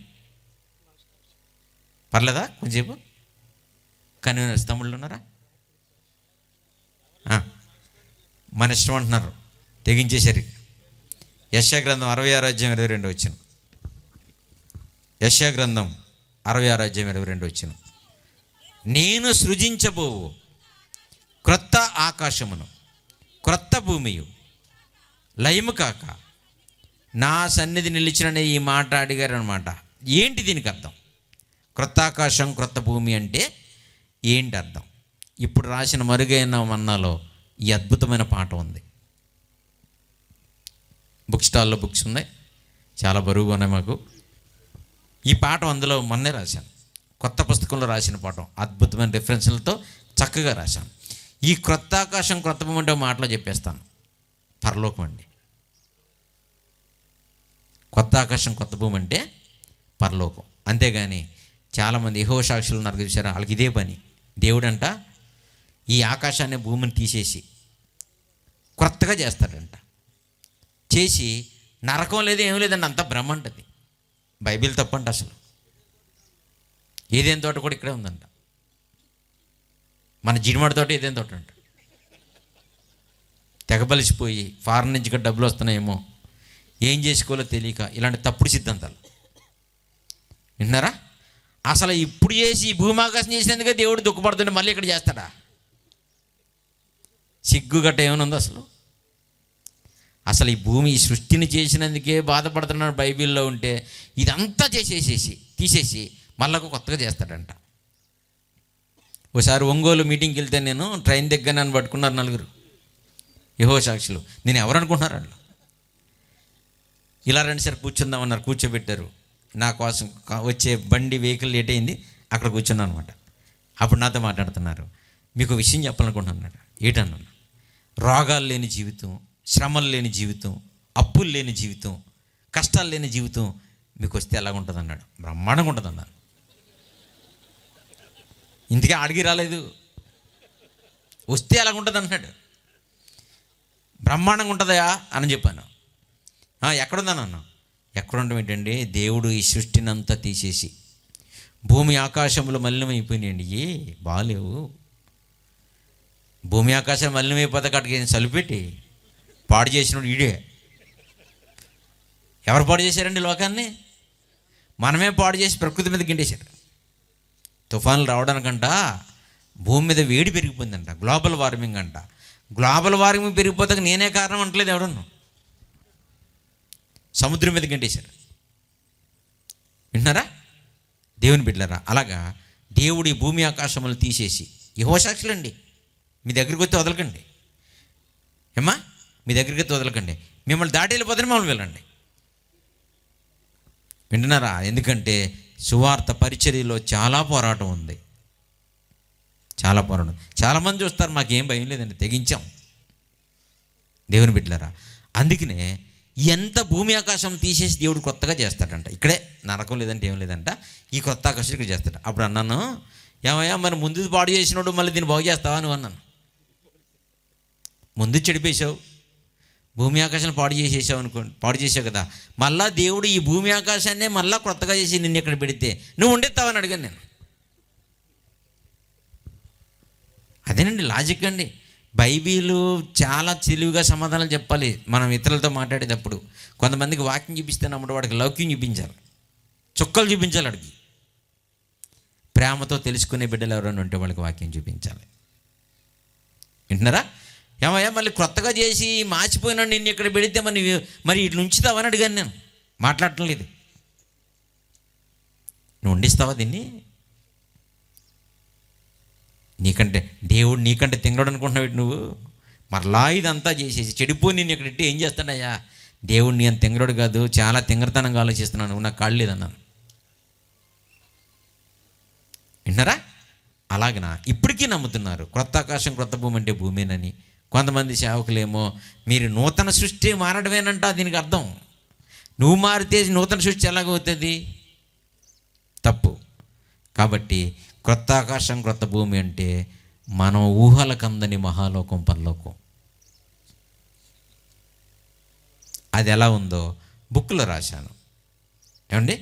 పర్లేదా కొంచెంసేపు? కానీ తమ్ముళ్ళు ఉన్నారా? మన ఇష్టం అంటున్నారు, తెగించేసరి. యెషయా గ్రంథం 66:22. యెషయా గ్రంథం 66:22. నేను సృజించబోవు క్రొత్త ఆకాశమును క్రొత్త భూమియు లయము కాక నా సన్నిధి నిలిచిననే ఈ మాట అడిగారు అనమాట. ఏంటి దీనికి అర్థం? క్రొత్త ఆకాశం క్రొత్త భూమి అంటే ఏంటి అర్థం? ఇప్పుడు రాసిన మరుగైన మన్నాలో ఈ అద్భుతమైన పాట ఉంది. బుక్ స్టాల్లో బుక్స్ ఉన్నాయి, చాలా బరువుగా ఉన్నాయి మాకు. ఈ పాఠం అందులో మొన్నే రాశాను, కొత్త పుస్తకంలో రాసిన పాఠం, అద్భుతమైన రిఫరెన్స్లతో చక్కగా రాశాను. ఈ క్రొత్త ఆకాశం క్రొత్త భూమి అంటే మాటలో చెప్పేస్తాను, పరలోకం అండి. కొత్త ఆకాశం కొత్త భూమి అంటే పరలోకం. అంతేగాని చాలామంది యెహోవా సాక్షులు ఉన్నారు చూసారా, వాళ్ళకి ఇదే పని. దేవుడంట ఈ ఆకాశాన్ని భూమిని తీసేసి కొత్తగా చేస్తాడంట. చేసి నరకం లేదు ఏం లేదండి, అంతా బ్రహ్మ అంటది. బైబిల్ తప్పంట. అసలు ఏదేం తోట కూడా ఇక్కడే ఉందంట. మన జిడిమాడి తోట ఏదేం తోట అంట. తెగబలిసిపోయి ఫారెన్ నుంచి కూడా డబ్బులు వస్తున్నాయేమో, ఏం చేసుకోవాలో తెలియక ఇలాంటి తప్పుడు సిద్ధాంతాలు విన్నారా. అసలు ఇప్పుడు చేసి భూమాకాశం చేసినందుకే దేవుడు దుఃఖపడుతుంటే మళ్ళీ ఇక్కడ చేస్తాడా? సిగ్గు గట్ట ఏమైనా ఉందో అసలు? అసలు ఈ భూమి ఈ సృష్టిని చేసినందుకే బాధపడుతున్నాడు బైబిల్లో ఉంటే, ఇదంతా తీసేసి మళ్ళీ కొత్తగా చేస్తాడంట. ఒకసారి ఒంగోలు మీటింగ్కి వెళ్తే నేను ట్రైన్ దగ్గర నన్ను పట్టుకున్నారు నలుగురు యెహోవా సాక్షులు. నేను ఎవరు అనుకుంటున్నారు వాళ్ళు? ఇలా రండి సార్ కూర్చుందామన్నారు, కూర్చోబెట్టారు. నా కోసం వచ్చే బండి వెహికల్ లేట్ అయింది, అక్కడ కూర్చున్నాను అనమాట. అప్పుడు నాతో మాట్లాడుతున్నారు. మీకు విషయం చెప్పాలనుకుంటున్నాడు. ఏంటన్నా? రోగాలు లేని జీవితం, శ్రమలు లేని జీవితం, అప్పులు లేని జీవితం, కష్టాలు లేని జీవితం మీకు వస్తే ఎలాగుంటుంది అన్నాడు. బ్రహ్మాండంగా ఉంటుంది అన్నారు. ఇంతకే అడిగి రాలేదు, వస్తే ఎలాగుంటుంది అన్నాడు. బ్రహ్మాండంగా ఉంటుందా అని చెప్పాను. ఎక్కడుందని అన్నా. ఎక్కడుండడం ఏంటండి, దేవుడు ఈ సృష్టిని అంతా తీసేసి భూమి ఆకాశంలో మలినమైపోయినాయండి. బాలేవు. భూమి ఆకాశం మలినమైపోతే కాటికి చలిపెట్టి పాడు చేసినాడు ఈడే. ఎవరు పాడు చేశారండి లోకాన్ని? మనమే పాడు చేసి ప్రకృతి మీద గిండేశారు. తుఫాన్లు రావడానికంట భూమి మీద వేడి పెరిగిపోయిందంట, గ్లోబల్ వార్మింగ్ అంట. గ్లోబల్ వార్మింగ్ పెరిగిపోతే నేనే కారణం అంటలేదు ఎవడన్నా. సముద్రం మీద గంటేశారు. వింటున్నారా దేవుని బిడ్డలారా? అలాగా దేవుడు ఈ భూమి ఆకాశములు తీసేసి, యెహోవా సాక్షులండి, మీ దగ్గరికి వస్తే వదలకండి. ఏమ్మా, మీ దగ్గరికి వస్తే వదలకండి. మిమ్మల్ని దాటి వెళ్ళిపోతే మమ్మల్ని వెళ్ళండి. వింటున్నారా? ఎందుకంటే సువార్త పరిచర్యలో చాలా పోరాటం ఉంది, చాలా పోరాటం. చాలామంది చూస్తారు, మాకేం భయం లేదండి, తెగించాం. దేవుని బిడ్డలారా, అందుకనే ఎంత భూమి ఆకాశం తీసేసి దేవుడు కొత్తగా చేస్తాడంట. ఇక్కడే నరకం లేదంటే ఏం లేదంట, ఈ కొత్త ఆకాశం ఇక్కడ చేస్తాడు. అప్పుడు అన్నాను, ఏమయ్యా మరి ముందు పాడు చేసినాడు మళ్ళీ దీన్ని బాగు చేస్తావా నువ్వు అన్నాను. ముందు చెడిపేశావు, భూమి ఆకాశాన్ని పాడు చేసావు కదా, మళ్ళా దేవుడు ఈ భూమి ఆకాశాన్నే మళ్ళీ కొత్తగా చేసి నిన్ను ఇక్కడ పెడితే నువ్వు ఉండేస్తావని అడిగాను నేను. అదేనండి లాజిక్ అండి. బైబిలు చాలా తెలివిగా సమాధానాలు చెప్పాలి. మనం ఇతరులతో మాట్లాడేటప్పుడు కొంతమందికి వాక్యం చూపిస్తే నమ్మడు, వాడికి లౌక్యం చూపించాలి, చుక్కలు చూపించాలి. అడిగి ప్రేమతో తెలుసుకునే బిడ్డలు ఎవరైనా ఉంటే వాళ్ళకి వాక్యం చూపించాలి. వింటున్నారా? ఏమయ్యా మళ్ళీ కొత్తగా చేసి మార్చిపోయినా నిన్ను ఇక్కడ పెడితే మరి ఇట్లా ఉంచుతావని అడిగాను నేను. మాట్లాడటం లేదు. నువ్వు వండిస్తావా దీన్ని? నీకంటే తింగడు అనుకుంటున్నావు నువ్వు. మరలా ఇదంతా చేసేసి చెడిపోయి నేను ఇక్కడ ఇట్టి ఏం చేస్తాడయ్యా? దేవుడు నీ అంత తింగడు కాదు, చాలా తింగరతనంగా ఆలోచిస్తున్నాను, నాకు కాళ్ళు లేదన్నాను. విన్నారా? అలాగనా ఇప్పటికీ నమ్ముతున్నారు క్రొత్త ఆకాశం క్రొత్త భూమి అంటే భూమేనని. కొంతమంది సేవకులేమో మీరు నూతన సృష్టి మారడమేనంట దీనికి అర్థం. నువ్వు మారితే నూతన సృష్టి ఎలాగవుతుంది? తప్పు. కాబట్టి క్రొత్త ఆకాశం క్రొత్త భూమి అంటే మనం ఊహలకందని మహాలోకం, పరలోకం. అది ఎలా ఉందో బుక్లో రాశాను. ఏమండి,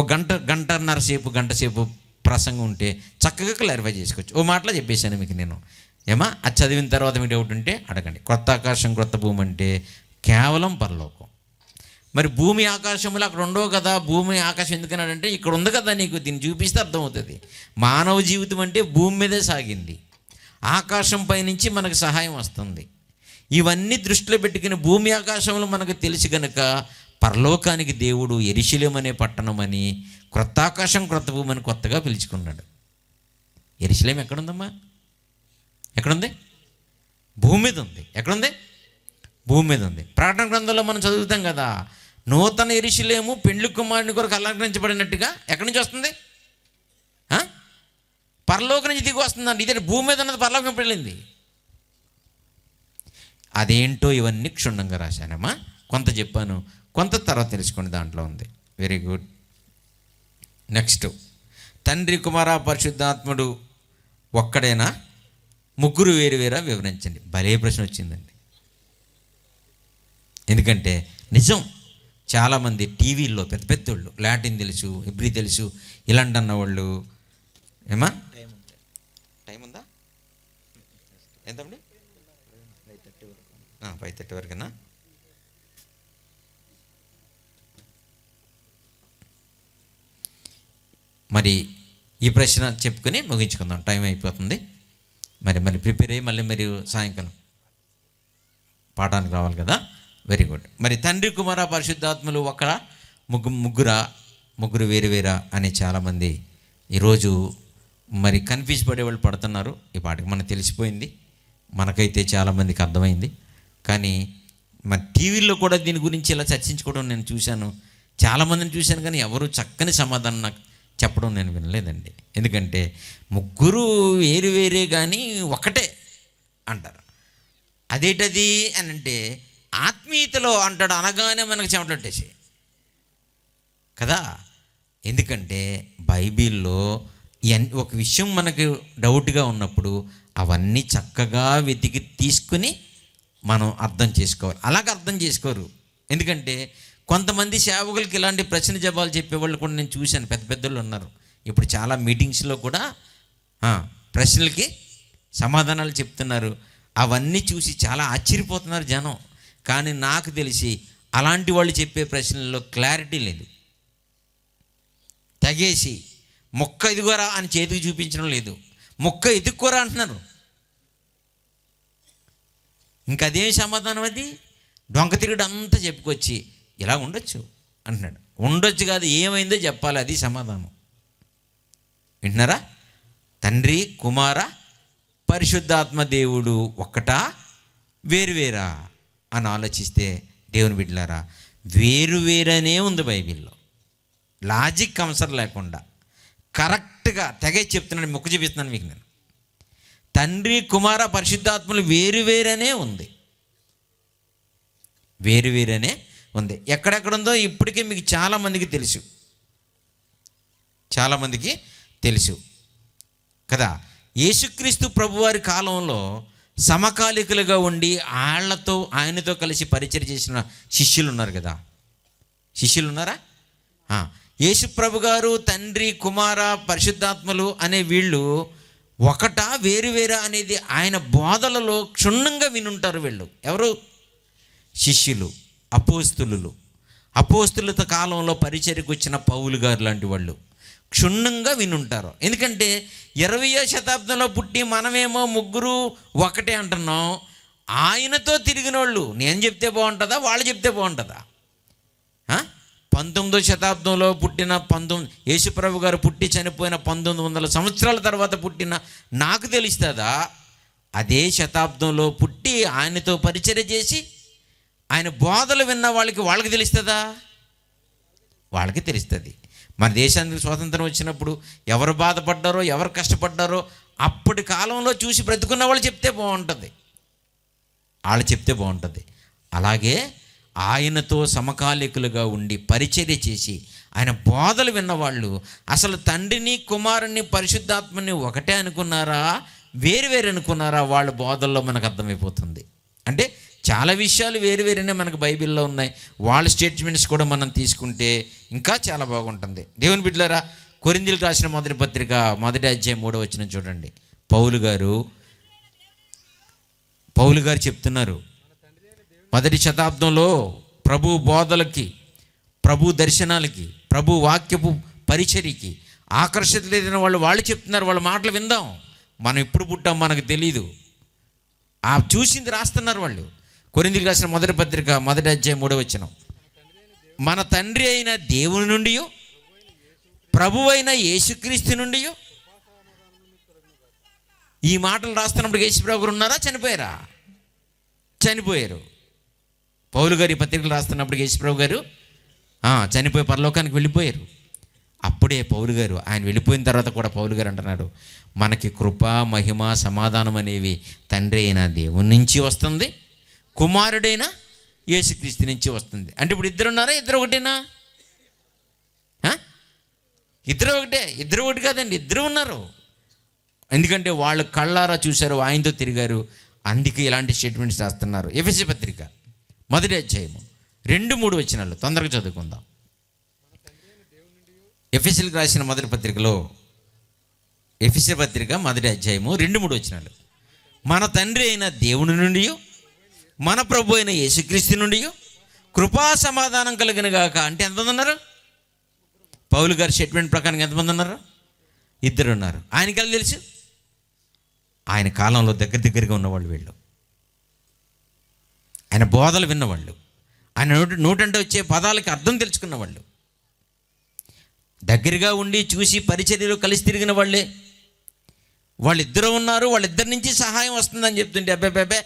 ఒక గంట సేపు ప్రసంగం ఉంటే చక్కగా క్లారిఫై చేసుకోవచ్చు. ఓ మాటలో చెప్పేశాను మీకు నేను. ఏమా అది చదివిన తర్వాత మీకు డౌట్ ఉంటే అడగండి. క్రొత్త ఆకాశం క్రొత్త భూమి అంటే కేవలం పరలోకం. మరి భూమి ఆకాశములు అక్కడ ఉండవు కదా. భూమి ఆకాశం ఎందుకన్నాడంటే ఇక్కడ ఉంది కదా, నీకు దీన్ని చూపిస్తే అర్థమవుతుంది. మానవ జీవితం అంటే భూమి మీదే సాగింది, ఆకాశం పైనుంచి మనకు సహాయం వస్తుంది. ఇవన్నీ దృష్టిలో పెట్టుకుని భూమి ఆకాశంలో మనకు తెలిసి కనుక పరలోకానికి దేవుడు యెరూషలేము అనే పట్టణం అని క్రొత్త ఆకాశం క్రొత్త భూమి అని కొత్తగా పిలుచుకున్నాడు. యెరూషలేము ఎక్కడుందమ్మా? ఎక్కడుంది? భూమి మీద ఉంది. ఎక్కడుంది? భూమి మీద ఉంది. ప్రకటన గ్రంథంలో మనం చదువుతాం కదా, నూతన యెరూషలేము పెండ్లి కుమారుని కొరకు అలంకరించబడినట్టుగా ఎక్కడి నుంచి వస్తుంది? పరలోకం నుంచి దిగి వస్తుందండి. ఇదే భూమి మీద ఉన్నది పరలోకం వెళ్ళింది. అదేంటో ఇవన్నీ క్షుణ్ణంగా రాశానమ్మా. కొంత చెప్పాను, కొంత తర్వాత తెలుసుకోండి, దాంట్లో ఉంది. Very good. నెక్స్ట్, తండ్రి కుమార పరిశుద్ధాత్ముడు ఒక్కడేనా, ముగ్గురు వేరు వేరా వివరించండి. భలే ప్రశ్న వచ్చిందండి. ఎందుకంటే నిజం, చాలామంది టీవీల్లో పెద్ద పెద్దోళ్ళు లాటిన్ తెలుసు, హెబ్రీ తెలుసు, ఇలాంటి అన్నవాళ్ళు ఏమా టైం ఉందా ఎంతండి 5:30 వరకేనా? మరి ఈ ప్రశ్న చెప్పుకొని ముగించుకుందాం, టైం అయిపోతుంది. మరి ప్రిపేర్ అయ్యి మళ్ళీ మీరు సాయంకాలం పాఠానికి రావాలి కదా. Very good. మరి తండ్రి కుమార పరిశుద్ధాత్మలు ఒక్కడ, ముగ్గురు వేరు వేరా అని చాలామంది ఈరోజు మరి కన్ఫ్యూజ్ పడేవాళ్ళు పడుతున్నారు. ఈ పాటకి మనకు తెలిసిపోయింది, మనకైతే చాలామందికి అర్థమైంది. కానీ మరి టీవీల్లో కూడా దీని గురించి ఇలా చర్చించుకోవడం నేను చూశాను, చాలామందిని చూశాను, కానీ ఎవరు చక్కని సమాధానం నాకు చెప్పడం నేను వినలేదండి. ఎందుకంటే ముగ్గురు వేరు వేరే కానీ ఒకటే అంటారు. అదేంటది అని అంటే ఆత్మీయతలో అంటాడు, అనగానే మనకు చెమటొట్టేసి కదా. ఎందుకంటే బైబిల్లో ఒక విషయం మనకు డౌట్గా ఉన్నప్పుడు అవన్నీ చక్కగా వెతికి తీసుకుని మనం అర్థం చేసుకోవాలి. అలాగ అర్థం చేసుకోరు. ఎందుకంటే కొంతమంది సేవకులకి ఇలాంటి ప్రశ్న జవాబులు చెప్పేవాళ్ళు కూడా నేను చూశాను, పెద్ద పెద్దలు ఉన్నారు. ఇప్పుడు చాలా మీటింగ్స్లో కూడా ప్రశ్నలకి సమాధానాలు చెప్తున్నారు. అవన్నీ చూసి చాలా ఆశ్చర్యపోతున్నారు జనం. కానీ నాకు తెలిసి అలాంటి వాళ్ళు చెప్పే ప్రశ్నల్లో క్లారిటీ లేదు. తెగేసి మొక్క ఎదుగురా అని చేతికి చూపించడం లేదు, మొక్క ఎదుక్కోరా అంటున్నారు. ఇంకా అదేమి సమాధానం? అది డొంక తిరుగుడు అంతా చెప్పుకొచ్చి ఇలా ఉండొచ్చు అంటున్నాడు. ఉండొచ్చు కాదు, ఏమైందో చెప్పాలి, అది సమాధానం. వింటున్నారా? తండ్రి కుమార పరిశుద్ధాత్మ దేవుడు ఒక్కటా వేరువేరా అని ఆలోచిస్తే దేవుని బిడ్డలారా, వేరువేరనే ఉంది బైబిల్లో. లాజిక్ అవసరం లేకుండా కరెక్ట్గా తెగే చెప్తున్నాను, మొక్క చూపిస్తున్నాను మీకు నేను. తండ్రి కుమార పరిశుద్ధాత్మలు వేరువేరనే ఉంది, వేరువేరనే ఉంది. ఎక్కడెక్కడ ఉందో ఇప్పటికే మీకు చాలామందికి తెలుసు కదా. యేసుక్రీస్తు ప్రభువారి కాలంలో సమకాలికులుగా ఉండి ఆయనతో కలిసి పరిచయం చేసిన శిష్యులు ఉన్నారు కదా. శిష్యులు ఉన్నారా? యేసుప్రభు గారు, తండ్రి కుమార పరిశుద్ధాత్మలు అనే వీళ్ళు ఒకటా వేరువేరా అనేది ఆయన బోధలలో క్షుణ్ణంగా వినుంటారు. వీళ్ళు ఎవరు? శిష్యులు, అపోస్తులత కాలంలో పరిచర్యకు వచ్చిన పౌలు గారు లాంటి వాళ్ళు క్షుణ్ణంగా వినుంటారు. ఎందుకంటే 20వ శతాబ్దంలో పుట్టి మనమేమో ముగ్గురు ఒకటే అంటున్నాం. ఆయనతో తిరిగిన వాళ్ళు నేను చెప్తే బాగుంటుందా, వాళ్ళు చెప్తే బాగుంటుందా? 19వ శతాబ్దంలో పుట్టిన యేసుప్రభు గారు పుట్టి చనిపోయిన 1900 సంవత్సరాల తర్వాత పుట్టిన నాకు తెలుస్తుందా? అదే శతాబ్దంలో పుట్టి ఆయనతో పరిచర్య చేసి ఆయన బోధలు విన్న వాళ్ళకి తెలుస్తుందా? వాళ్ళకి తెలుస్తుంది. మన దేశానికి స్వాతంత్రం వచ్చినప్పుడు ఎవరు బాధపడ్డారో, ఎవరు కష్టపడ్డారో అప్పటి కాలంలో చూసి బ్రతుకున్న వాళ్ళు చెప్తే బాగుంటుంది. అలాగే ఆయనతో సమకాలికులుగా ఉండి పరిచర్య చేసి ఆయన బోధలు విన్నవాళ్ళు అసలు తండ్రిని కుమారుని పరిశుద్ధాత్మని ఒకటే అనుకున్నారా, వేరు అనుకున్నారా? వాళ్ళ బోధల్లో మనకు అర్థమైపోతుంది. అంటే చాలా విషయాలు వేరువేరునే మనకు బైబిల్లో ఉన్నాయి. వాళ్ళ స్టేట్మెంట్స్ కూడా మనం తీసుకుంటే ఇంకా చాలా బాగుంటుంది. దేవుని బిడ్డలారా, కొరింథీయులకు రాసిన మొదటి పత్రిక 1వ అధ్యాయం 3వ వచనం చూడండి. పౌలు గారు చెప్తున్నారు, 1వ శతాబ్దంలో ప్రభు బోధలకి, ప్రభు దర్శనాలకి, ప్రభు వాక్యపు పరిచర్యకి ఆకర్షితులైన వాళ్ళు చెప్తున్నారు. వాళ్ళ మాటలు విందాం. మనం ఎప్పుడు పుట్టాం మనకు తెలీదు, చూసింది రాస్తున్నారు వాళ్ళు. కొరింథీయులకు రాసిన మొదటి పత్రిక 1వ అధ్యాయం 3వ వచనం, మన తండ్రి అయిన దేవుని నుండి, ప్రభువైన యేసుక్రీస్తు నుండి. ఈ మాటలు రాస్తున్నప్పుడు యేసుప్రభు గారు ఉన్నారా, చనిపోయారు. పౌలు గారి పత్రికలు రాస్తున్నప్పుడు యేసుప్రభు గారు చనిపోయి పరలోకానికి వెళ్ళిపోయారు. అప్పుడే పౌలు గారు, ఆయన వెళ్ళిపోయిన తర్వాత కూడా పౌలు గారు అంటున్నారు, మనకి కృప, మహిమ, సమాధానం అనేవి తండ్రి అయిన దేవుని నుంచి వస్తుంది, కుమారుడైన యేసుక్రీస్తు నుంచి వస్తుంది. అంటే ఇప్పుడు ఇద్దరు ఉన్నారా? ఇద్దరు ఒకటేనా? ఇద్దరు ఒకటే. ఇద్దరు ఒకటి కాదండి, ఇద్దరు ఉన్నారు. ఎందుకంటే వాళ్ళు కళ్ళారా చూశారు, ఆయనతో తిరిగారు, అందుకే ఇలాంటి స్టేట్మెంట్స్ రాస్తున్నారు. ఎఫెసీ పత్రిక 1వ అధ్యాయము 2-3 వచనాలు తొందరగా చదువుకుందాం. ఎఫెసీలకు రాసిన మొదటి పత్రికలో, ఎఫెసీ పత్రిక 1వ అధ్యాయము 2-3 వచనాలు. మన తండ్రి అయిన దేవుని నుండి, మన ప్రభు అయిన యేసుక్రీస్తు నుండి కృపా సమాధానం కలిగిన గాక. అంటే ఎంతమంది ఉన్నారు? పౌలు గారి స్టేట్మెంట్ ప్రకారం ఎంతమంది ఉన్నారు? ఇద్దరు ఉన్నారు. ఆయనకి ఎలా తెలుసు? ఆయన కాలంలో దగ్గరగా ఉన్నవాళ్ళు వీళ్ళు. ఆయన బోధలు విన్నవాళ్ళు, ఆయన నోటంటే వచ్చే పదాలకి అర్థం తెలుసుకున్న వాళ్ళు, దగ్గరగా ఉండి చూసి పరిచర్యలో కలిసి తిరిగిన వాళ్ళే. వాళ్ళిద్దరూ ఉన్నారు, వాళ్ళిద్దరి నుంచి సహాయం వస్తుందని చెప్తుంటే అబ్బాయి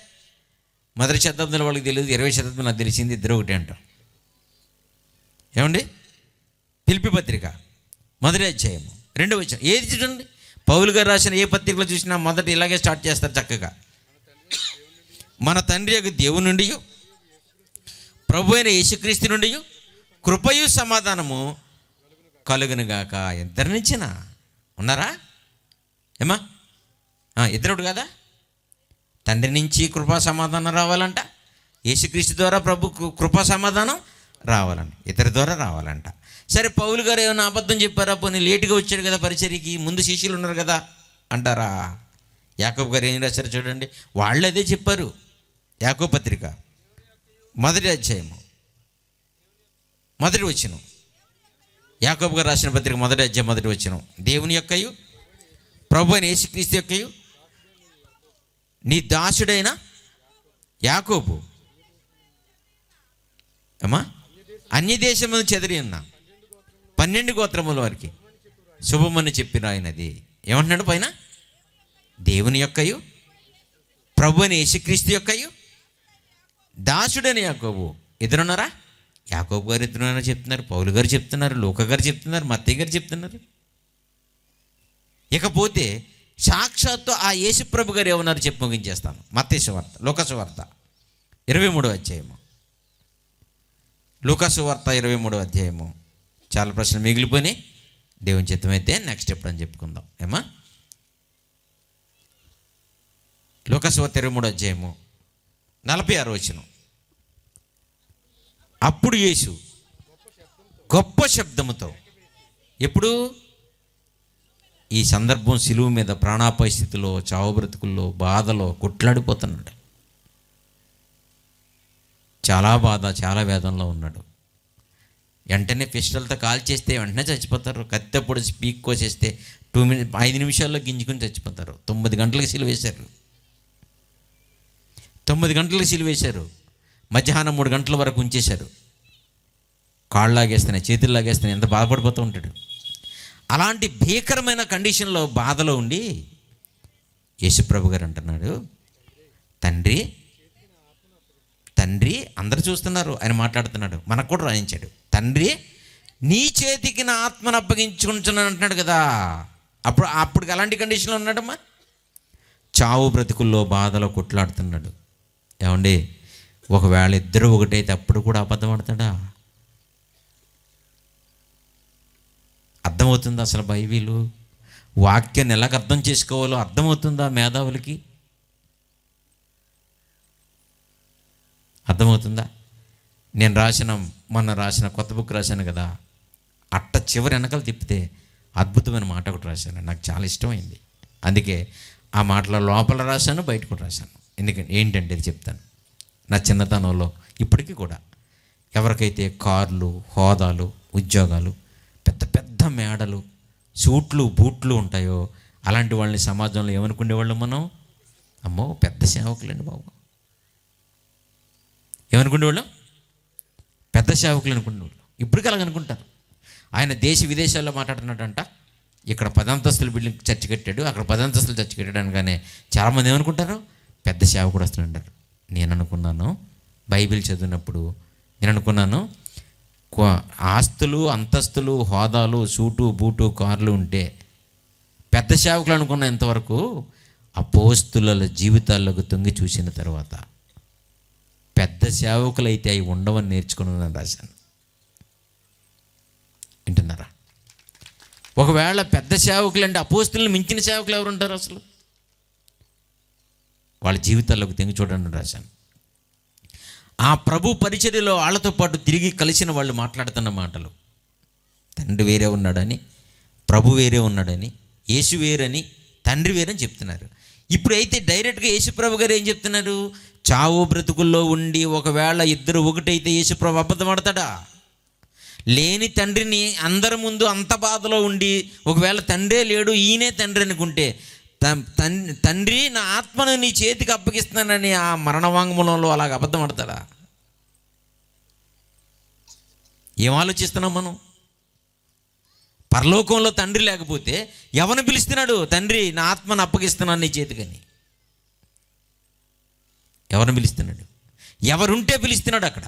1వ శతాబ్దంలో వాళ్ళకి తెలియదు, 20వ శతాబ్దం నాకు తెలిసింది ఇద్దరు ఒకటే అంటారు. ఏమండి? ఫిలిప్పీ పత్రిక 1వ అధ్యాయము 2వ వచనం. ఏది చూడండి, పౌలు గారు రాసిన ఏ పత్రికలో చూసినా మొదట ఇలాగే స్టార్ట్ చేస్తారు చక్కగా. మన తండ్రి యొక్క దేవుని నుండి, ప్రభు అయిన యేసుక్రీస్తు నుండి కృపయు సమాధానము కలుగునుగాక. ఇద్దరి నుంచినా ఉన్నారా? ఏమా ఇద్దరు కదా? తండ్రి నుంచి కృపా సమాధానం రావాలంట, యేసుక్రీస్తు ద్వారా ప్రభు కృపా సమాధానం రావాలంట, ఇద్దరి ద్వారా రావాలంట. సరే, పౌలు గారు ఏమైనా అబద్ధం చెప్పారా? పోనీ లేటుగా వచ్చాడు కదా పరిచర్యకి, ముందు శిష్యులు ఉన్నారు కదా అంటారా? యాకోబు గారు ఏం రాశారు చూడండి, వాళ్ళు అదే చెప్పారు. యాకోబు పత్రిక 1వ అధ్యాయము 1వ వచనం. యాకోబు గారు రాసిన పత్రిక 1వ అధ్యాయం 1వ వచనం. దేవుని యొక్కయు ప్రభు అయిన యేసుక్రీస్తు యొక్కయు నీ దాసుడైన యాకోబు అమ్మా అన్యదేశమును చెదిరి ఉన్న 12 గోత్రముల వారికి శుభమని చెప్పిన ఆయనది. ఏమంటున్నాడు పైన? దేవుని యొక్కయు ప్రభు అయిన యేసుక్రీస్తు యొక్కయు దాసుడని యాకోబు. ఇద్దరున్నారా? యాకోబు గారు ఇద్దరున్నారని చెప్తున్నారు, పౌలు గారు చెప్తున్నారు, లూకా గారు చెప్తున్నారు, మత్తయి గారు చెప్తున్నారు. ఇకపోతే సాక్షాత్తు ఆ యేసుప్రభు గారు ఏమన్నారు చెప్పి ముగించేస్తాను. మత్తయి సువార్త, లూకా సువార్త 23వ అధ్యాయము. లూకా సువార్త 23వ అధ్యాయము. చాలా ప్రశ్నలు మిగిలిపోయినాయి, దేవుని చిత్తమైతే నెక్స్ట్ ఎప్పుడని చెప్పుకుందాం. ఏమా? లూకా సువార్త 23వ అధ్యాయము 46వ వచనం. అప్పుడు యేసు గొప్ప శబ్దముతో, ఎప్పుడు? ఈ సందర్భం సిలువ మీద ప్రాణాపాయ స్థితిలో, చావు బ్రతుకుల్లో, బాధలో కొట్లాడిపోతున్నాడు. చాలా బాధ, చాలా వేదనలో ఉన్నాడు. వెంటనే పిస్టల్తో కాల్ చేస్తే వెంటనే చచ్చిపోతారు. కత్తెప్పుడు స్పీక్ కోసేస్తే 5 నిమిషాల్లో గింజుకుని చచ్చిపోతారు. 9 గంటలకు సిలువేశారు. 9 గంటలకు సిలువేశారు. మధ్యాహ్నం 3 గంటల వరకు ఉంచేశారు. కాళ్ళు లాగేస్తున్నాయి, చేతులు లాగేస్తున్నాయి, ఎంత బాధపడిపోతూ ఉంటాడు. అలాంటి భీకరమైన కండిషన్లో, బాధలో ఉండి యేసుప్రభు గారు అంటున్నాడు, తండ్రి తండ్రి, అందరు చూస్తున్నారు, ఆయన మాట్లాడుతున్నాడు, మనకు కూడా రాయించాడు. తండ్రి, నీ చేతికి నా ఆత్మను అప్పగించుకుంటున్నాను అంటున్నాడు కదా. అప్పుడు అలాంటి కండిషన్లో ఉన్నాడమ్మా. చావు బ్రతుకుల్లో, బాధలో కొట్లాడుతున్నాడు. ఏమండి, ఒకవేళ ఇద్దరు ఒకటైతే అప్పుడు కూడా అబద్ధం ఆడతాడా? అర్థమవుతుందా అసలు బైబిలు వాక్యాన్ని ఎలాగ అర్థం చేసుకోవాలో అర్థమవుతుందా మేధావులకి? అర్థమవుతుందా? నేను మొన్న రాసిన కొత్త బుక్ రాశాను కదా, అట్ట చివరి వెనకాల తిప్పితే అద్భుతమైన మాట ఒకటి రాశాను, నాకు చాలా ఇష్టమైంది. అందుకే ఆ మాటల లోపల రాశాను, బయట కూడా రాశాను. ఎందుకంటే ఏంటంటే ఇది చెప్తాను. నా చిన్నతనంలో ఇప్పటికీ కూడా ఎవరికైతే కార్లు, హోదాలు, ఉద్యోగాలు, పెద్ద పెద్ద మేడలు, సూట్లు, బూట్లు ఉంటాయో అలాంటి వాళ్ళని సమాజంలో ఏమనుకునేవాళ్ళం మనం? అమ్మో పెద్ద సేవకులండి బాబు. ఏమనుకునేవాళ్ళం? పెద్ద సేవకులు అనుకునేవాళ్ళు. ఇప్పటికీ అలాగ అనుకుంటారు. ఆయన దేశ విదేశాల్లో మాట్లాడుతున్నాడంట. ఇక్కడ 10 అంతస్తుల బిల్డింగ్ చర్చి కట్టాడు, అక్కడ 10 అంతస్తులు చర్చి కట్టాడు అనగానే చాలామంది ఏమనుకుంటారు? పెద్ద సేవకుడు వస్తుంటారు. నేను అనుకున్నాను, బైబిల్ చదివినప్పుడు నేను అనుకున్నాను, ఆస్తులు, అంతస్తులు, హోదాలు, సూటు బూటు, కార్లు ఉంటే పెద్ద సేవకులు అనుకున్న ఇంతవరకు అపోస్తుల జీవితాల్లోకి తొంగి చూసిన తర్వాత పెద్ద సేవకులైతే అవి ఉండవని నేర్చుకున్నాను రాశాను. వింటున్నారా? ఒకవేళ పెద్ద సేవకులు అంటే అపోస్తులను మించిన సేవకులు ఎవరు ఉంటారు అసలు? వాళ్ళ జీవితాల్లోకి తెంగి చూడండి రాశాను. ఆ ప్రభు పరిచర్యలో వాళ్ళతో పాటు తిరిగి కలిసిన వాళ్ళు మాట్లాడుతున్న మాటలు, తండ్రి వేరే ఉన్నాడని, ప్రభు వేరే ఉన్నాడని, యేసు వేరని, తండ్రి వేరని చెప్తున్నారు. ఇప్పుడైతే డైరెక్ట్గా యేసుప్రభు గారు ఏం చెప్తున్నారు? చావు బ్రతుకుల్లో ఉండి ఒకవేళ ఇద్దరు ఒకటైతే యేసుప్రభు అబద్ధం ఆడతాడా? లేని తండ్రిని అందరి ముందు అంత బాధలో ఉండి ఒకవేళ తండ్రే లేడు ఈయనే తండ్రి అనుకుంటే, తండ్రి నా ఆత్మను నీ చేతికి అప్పగిస్తున్నానని ఆ మరణ వాంగ్మూలంలో అలాగ అబద్ధం ఆడతాడా? ఏం ఆలోచిస్తున్నాం మనం? పరలోకంలో తండ్రి లేకపోతే ఎవరిని పిలుస్తున్నాడు? తండ్రి నా ఆత్మను అప్పగిస్తున్నాను నీ చేతికని ఎవరిని పిలుస్తున్నాడు? ఎవరుంటే పిలుస్తున్నాడు అక్కడ?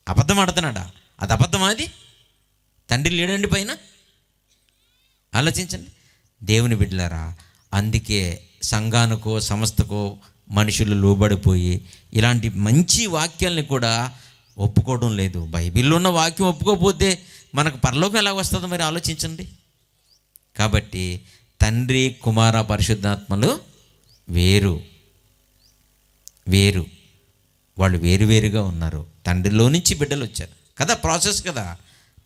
అబద్ధం ఆడుతున్నాడా? అది అబద్ధమా? అది తండ్రి లేడండి పైన? ఆలోచించండి దేవుని బిడ్డలారా. అందుకే సంఘానికో సంస్థకో మనుషులు లోబడిపోయి ఇలాంటి మంచి వాక్యాలని కూడా ఒప్పుకోవడం లేదు. బైబిల్లో ఉన్న వాక్యం ఒప్పుకోకపోతే మనకు పరలోకం ఎలా వస్తుందో మరి ఆలోచించండి. కాబట్టి తండ్రి, కుమార, పరిశుద్ధాత్మలు వేరు వేరు. వాళ్ళు వేరువేరుగా ఉన్నారు. తండ్రిలో నుంచి బిడ్డలు వచ్చారు కదా, ప్రాసెస్ కదా.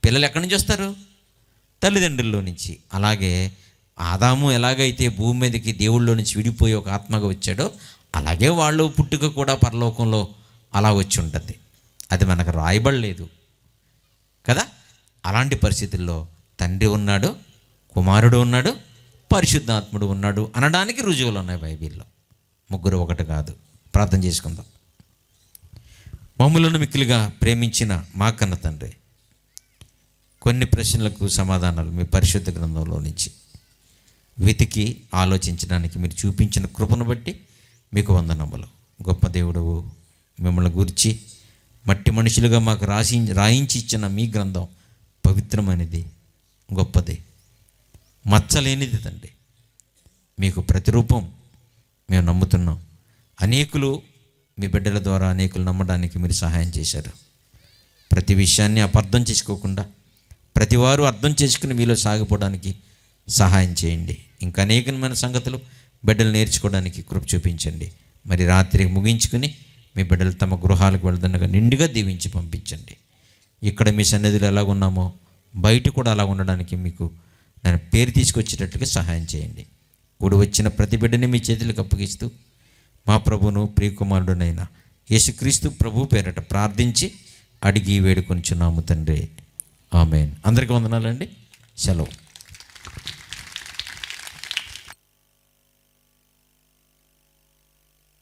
పిల్లలు ఎక్కడి నుంచి వస్తారు? తల్లిదండ్రుల్లో నుంచి. అలాగే ఆదాము ఎలాగైతే భూమి మీదకి దేవుళ్ళలో నుంచి విడిపోయి ఒక ఆత్మగా వచ్చాడో అలాగే వాళ్ళు పుట్టుక కూడా పరలోకంలో అలా వచ్చి ఉంటుంది. అది మనకు రాయబడలేదు కదా. అలాంటి పరిస్థితుల్లో తండ్రి ఉన్నాడు, కుమారుడు ఉన్నాడు, పరిశుద్ధాత్ముడు ఉన్నాడు అనడానికి రుజువులు ఉన్నాయి బైబిల్లో. ముగ్గురు ఒకటి కాదు. ప్రార్థన చేసుకుందాం. మమ్ములను మిక్కిలిగా ప్రేమించిన మా కన్న తండ్రి, కొన్ని ప్రశ్నలకు సమాధానాలు మీ పరిశుద్ధ గ్రంథంలో నుంచి వెతికి ఆలోచించడానికి మీరు చూపించిన కృపను బట్టి మీకు వందనములు. గొప్ప దేవుడవు, మిమ్మల్ని గురించి మట్టి మనుషులుగా మాకు రాయించి ఇచ్చిన మీ గ్రంథం పవిత్రమైనది, గొప్పది, మచ్చలేనిది తండ్రి. మీకు ప్రతిరూపం మేము నమ్ముతున్నాం. అనేకులు మీ బిడ్డల ద్వారా అనేకులు నమ్మడానికి మీరు సహాయం చేశారు. ప్రతి విషయాన్ని అపార్థం చేసుకోకుండా ప్రతివారు అర్థం చేసుకుని మీలో సాగిపోవడానికి సహాయం చేయండి. ఇంకా అనేకమైన సంగతులు బిడ్డలు నేర్చుకోవడానికి కృప చూపించండి. మరి రాత్రి ముగించుకుని మీ బిడ్డలు తమ గృహాలకు వెళ్తుండగా నిండుగా దీవించి పంపించండి. ఇక్కడ మీ సన్నిధిలో ఎలాగున్నామో బయట కూడా అలా ఉండడానికి మీకు నేను పేరు తీసుకొచ్చేటట్లుగా సహాయం చేయండి. కూడి వచ్చిన ప్రతి బిడ్డని మీ చేతులకు అప్పగిస్తూ మా ప్రభువును ప్రియకుమారుడునైన యేసుక్రీస్తు ప్రభు పేరట ప్రార్థించి అడిగి వేడుకొనిచున్నాము తండ్రి. ఆమేన్. అందరికీ వందనాలండి. సెలవు.